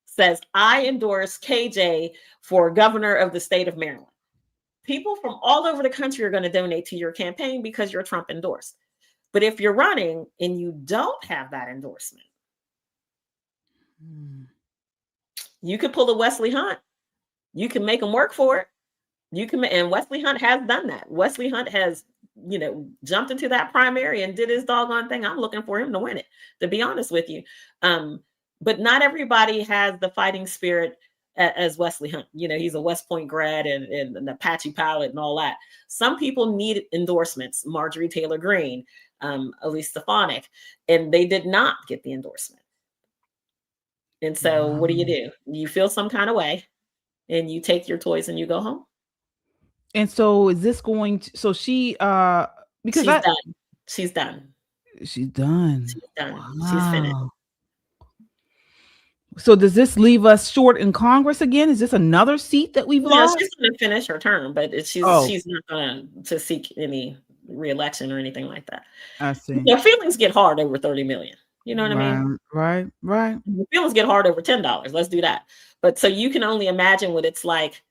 Speaker 3: says, I endorse KJ for governor of the state of Maryland. People from all over the country are going to donate to your campaign because you're Trump endorsed. But if you're running and you don't have that endorsement, you could pull a Wesley Hunt. You can make them work for it. And Wesley Hunt has done that. Wesley Hunt has, jumped into that primary and did his doggone thing. I'm looking for him to win it, to be honest with you. But not everybody has the fighting spirit as Wesley Hunt. He's a West Point grad and an Apache pilot and all that. Some people need endorsements. Marjorie Taylor Greene, Elise Stefanik, and they did not get the endorsement. And so what do? You feel some kind of way and you take your toys and you go home.
Speaker 2: And so is this going to, so she, because
Speaker 3: She's done.
Speaker 2: She's done.
Speaker 3: Wow. She's finished.
Speaker 2: So does this leave us short in Congress again? Is this another seat that we've lost?
Speaker 3: She's going to finish her term, but she's not going to seek any re-election or anything like that.
Speaker 2: I see.
Speaker 3: Feelings get hard over 30 million. You know what I mean?
Speaker 2: Right.
Speaker 3: Feelings get hard over $10. Let's do that. But so you can only imagine what it's like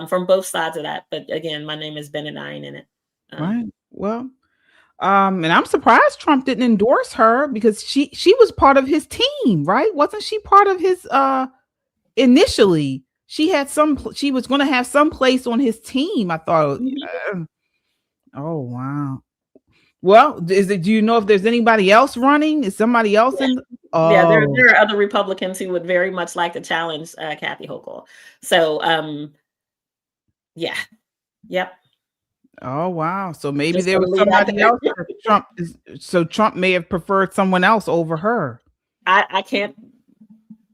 Speaker 3: from both sides of that. But again, my name is Ben and I ain't in it.
Speaker 2: Right. Well, and I'm surprised Trump didn't endorse her because she was part of his team, right? Wasn't she part of his initially? She was going to have some place on his team, I thought. Oh wow. Well, do you know if there's anybody else running? Is somebody else in?
Speaker 3: Yeah, there are other Republicans who would very much like to challenge Kathy Hochul. So, yeah, yep.
Speaker 2: Oh wow! So maybe there was somebody else. Trump may have preferred someone else over her.
Speaker 3: I can't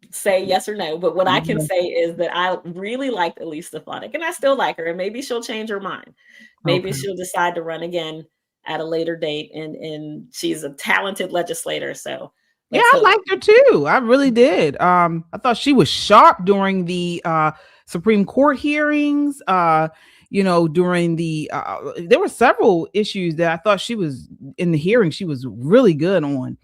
Speaker 3: say yes or no, but what I can say is that I really liked Elise Stefanik, and I still like her. And maybe she'll change her mind. Maybe she'll decide to run again at a later date, and she's a talented legislator. So
Speaker 2: I liked her too. I really did. I thought she was sharp during the Supreme Court hearings. During the there were several issues that I thought she was in the hearing. She was really good on.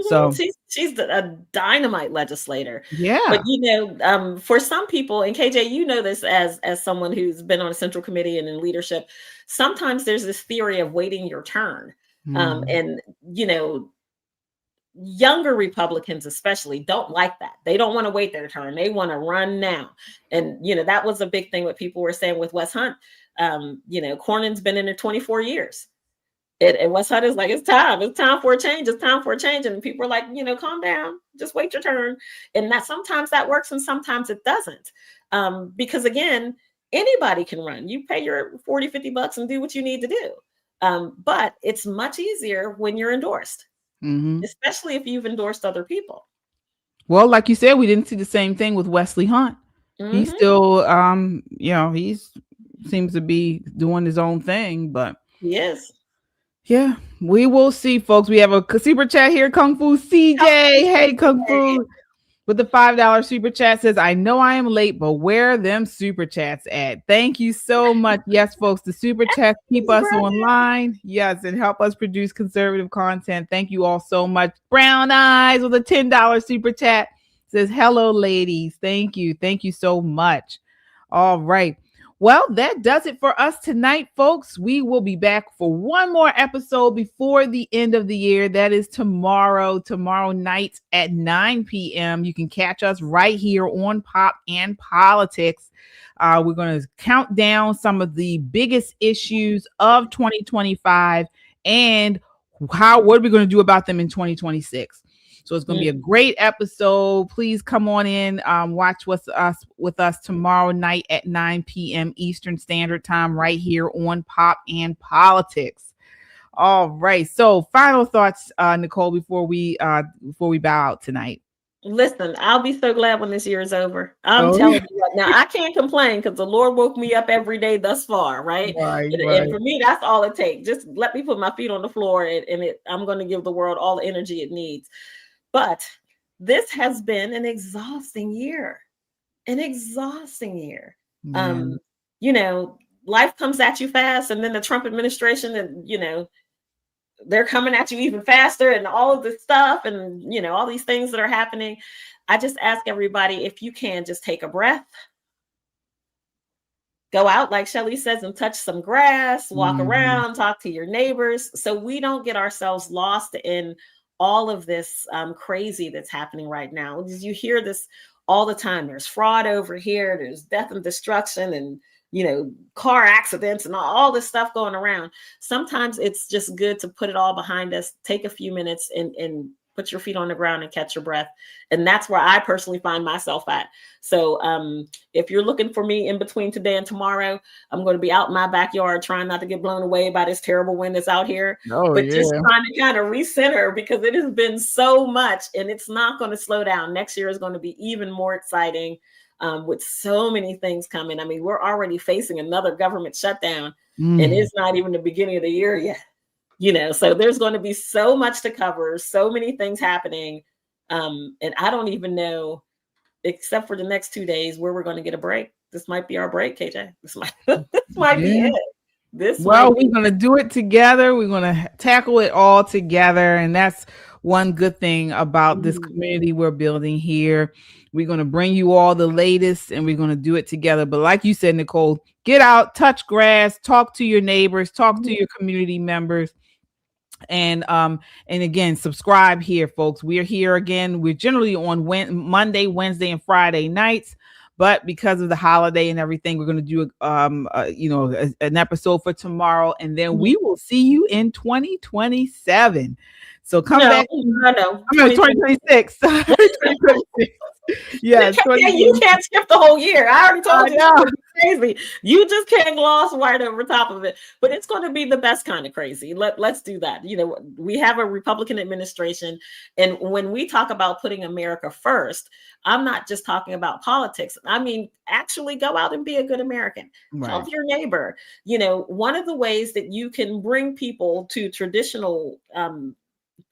Speaker 2: So
Speaker 3: she's a dynamite legislator.
Speaker 2: yeah.
Speaker 3: But for some people, and KJ, you know this as someone who's been on a central committee and in leadership, sometimes there's this theory of waiting your turn. And younger Republicans especially don't like that. They don't want to wait their turn. They want to run now. And that was a big thing what people were saying with Wes Hunt. Cornyn's been in there 24 years. And Wes Hunt is like, it's time for a change. It's time for a change. And people are like, calm down, just wait your turn. And that sometimes that works and sometimes it doesn't. Because again, anybody can run. You pay your $40, $50 and do what you need to do. But it's much easier when you're endorsed, especially if you've endorsed other people.
Speaker 2: Well, like you said, we didn't see the same thing with Wesley Hunt. He's still, he seems to be doing his own thing, but
Speaker 3: he is.
Speaker 2: Yeah, we will see, folks. We have a super chat here. Kung Fu CJ. Hey, Kung Fu. With the $5 super chat says, I know I am late, but where are them super chats at? Thank you so much. Yes, folks, the super chats keep us online. Yes, and help us produce conservative content. Thank you all so much. Brown Eyes with a $10 super chat says, hello, ladies. Thank you. Thank you so much. All right. Well, that does it for us tonight, folks. We will be back for one more episode before the end of the year. That is tomorrow night at 9 p.m. You can catch us right here on Pop and Politics. We're going to count down some of the biggest issues of 2025 and what are we going to do about them in 2026. So it's going to be a great episode. Please come on in, watch with us tomorrow night at 9 p.m. Eastern Standard Time right here on Pop and Politics. All right. So final thoughts, Nicole, before we bow out tonight.
Speaker 3: Listen, I'll be so glad when this year is over. I'm telling you right now, I can't complain because the Lord woke me up every day thus far, right? And for me, that's all it takes. Just let me put my feet on the floor and I'm going to give the world all the energy it needs. But this has been an exhausting year. Life comes at you fast, and then the Trump administration, and they're coming at you even faster, and all of this stuff, and all these things that are happening. I just ask everybody, if you can, just take a breath, go out, like Shelley says, and touch some grass, walk around, talk to your neighbors, so we don't get ourselves lost in all of this crazy that's happening right now. You hear this all the time. There's fraud over here. There's death and destruction and, car accidents and all this stuff going around. Sometimes it's just good to put it all behind us, take a few minutes and put your feet on the ground and catch your breath. And that's where I personally find myself at. So if you're looking for me in between today and tomorrow, I'm going to be out in my backyard trying not to get blown away by this terrible wind that's out here. Just trying to kind of recenter because it has been so much and it's not going to slow down. Next year is going to be even more exciting with so many things coming. I mean, we're already facing another government shutdown and it's not even the beginning of the year yet. So there's going to be so much to cover, so many things happening. And I don't even know, except for the next 2 days, where we're going to get a break. This might be our break, KJ. This might be it. We're
Speaker 2: going to do it together. We're going to tackle it all together. And that's one good thing about this community we're building here. We're going to bring you all the latest and we're going to do it together. But like you said, Nicole, get out, touch grass, talk to your neighbors, talk to your community members. And again, subscribe here, folks. We're here again. We're generally on Monday, Wednesday, and Friday nights. But because of the holiday and everything, we're going to do an episode for tomorrow, and then we will see you in 2027. So come back.
Speaker 3: No.
Speaker 2: I'm in 2026. 2026. Yes,
Speaker 3: you can't skip the whole year. I already told you that was crazy. You just can't gloss right over top of it. But it's going to be the best kind of crazy. Let's do that. We have a Republican administration, and when we talk about putting America first, I'm not just talking about politics. I mean, actually go out and be a good American. Help your neighbor. One of the ways that you can bring people to traditional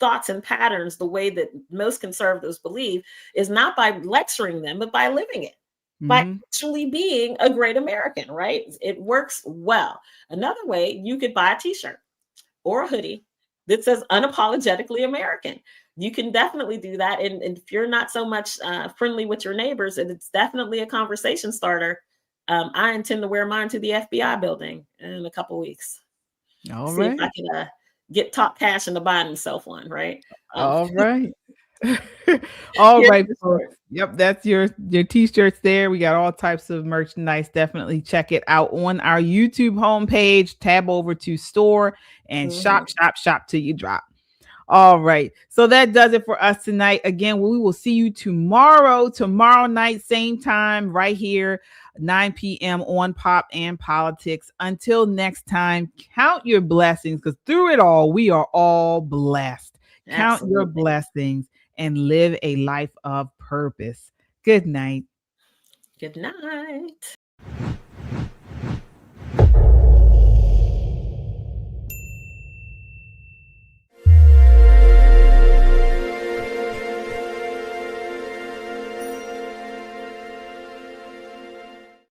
Speaker 3: thoughts and patterns, the way that most conservatives believe, is not by lecturing them, but by living it, by actually being a great American, right? It works well. Another way, you could buy a t-shirt or a hoodie that says unapologetically American. you can definitely do that. And if you're not so much friendly with your neighbors, and it's definitely a conversation starter. I intend to wear mine to the FBI building in a couple weeks.
Speaker 2: All
Speaker 3: See
Speaker 2: right.
Speaker 3: if I can get top cash in the Biden himself one, right?
Speaker 2: All right. All
Speaker 3: Here's
Speaker 2: right,
Speaker 3: the
Speaker 2: folks.
Speaker 3: short.
Speaker 2: Yep, that's your t-shirts there. We got all types of merchandise. Definitely check it out on our YouTube homepage. Tab over to store and shop till you drop. All right. So that does it for us tonight. Again, we will see you tomorrow night, same time, right here, 9 p.m. on Pop and Politics. Until next time, count your blessings, because through it all, we are all blessed. Count your blessings and live a life of purpose. Good night.
Speaker 3: Good night.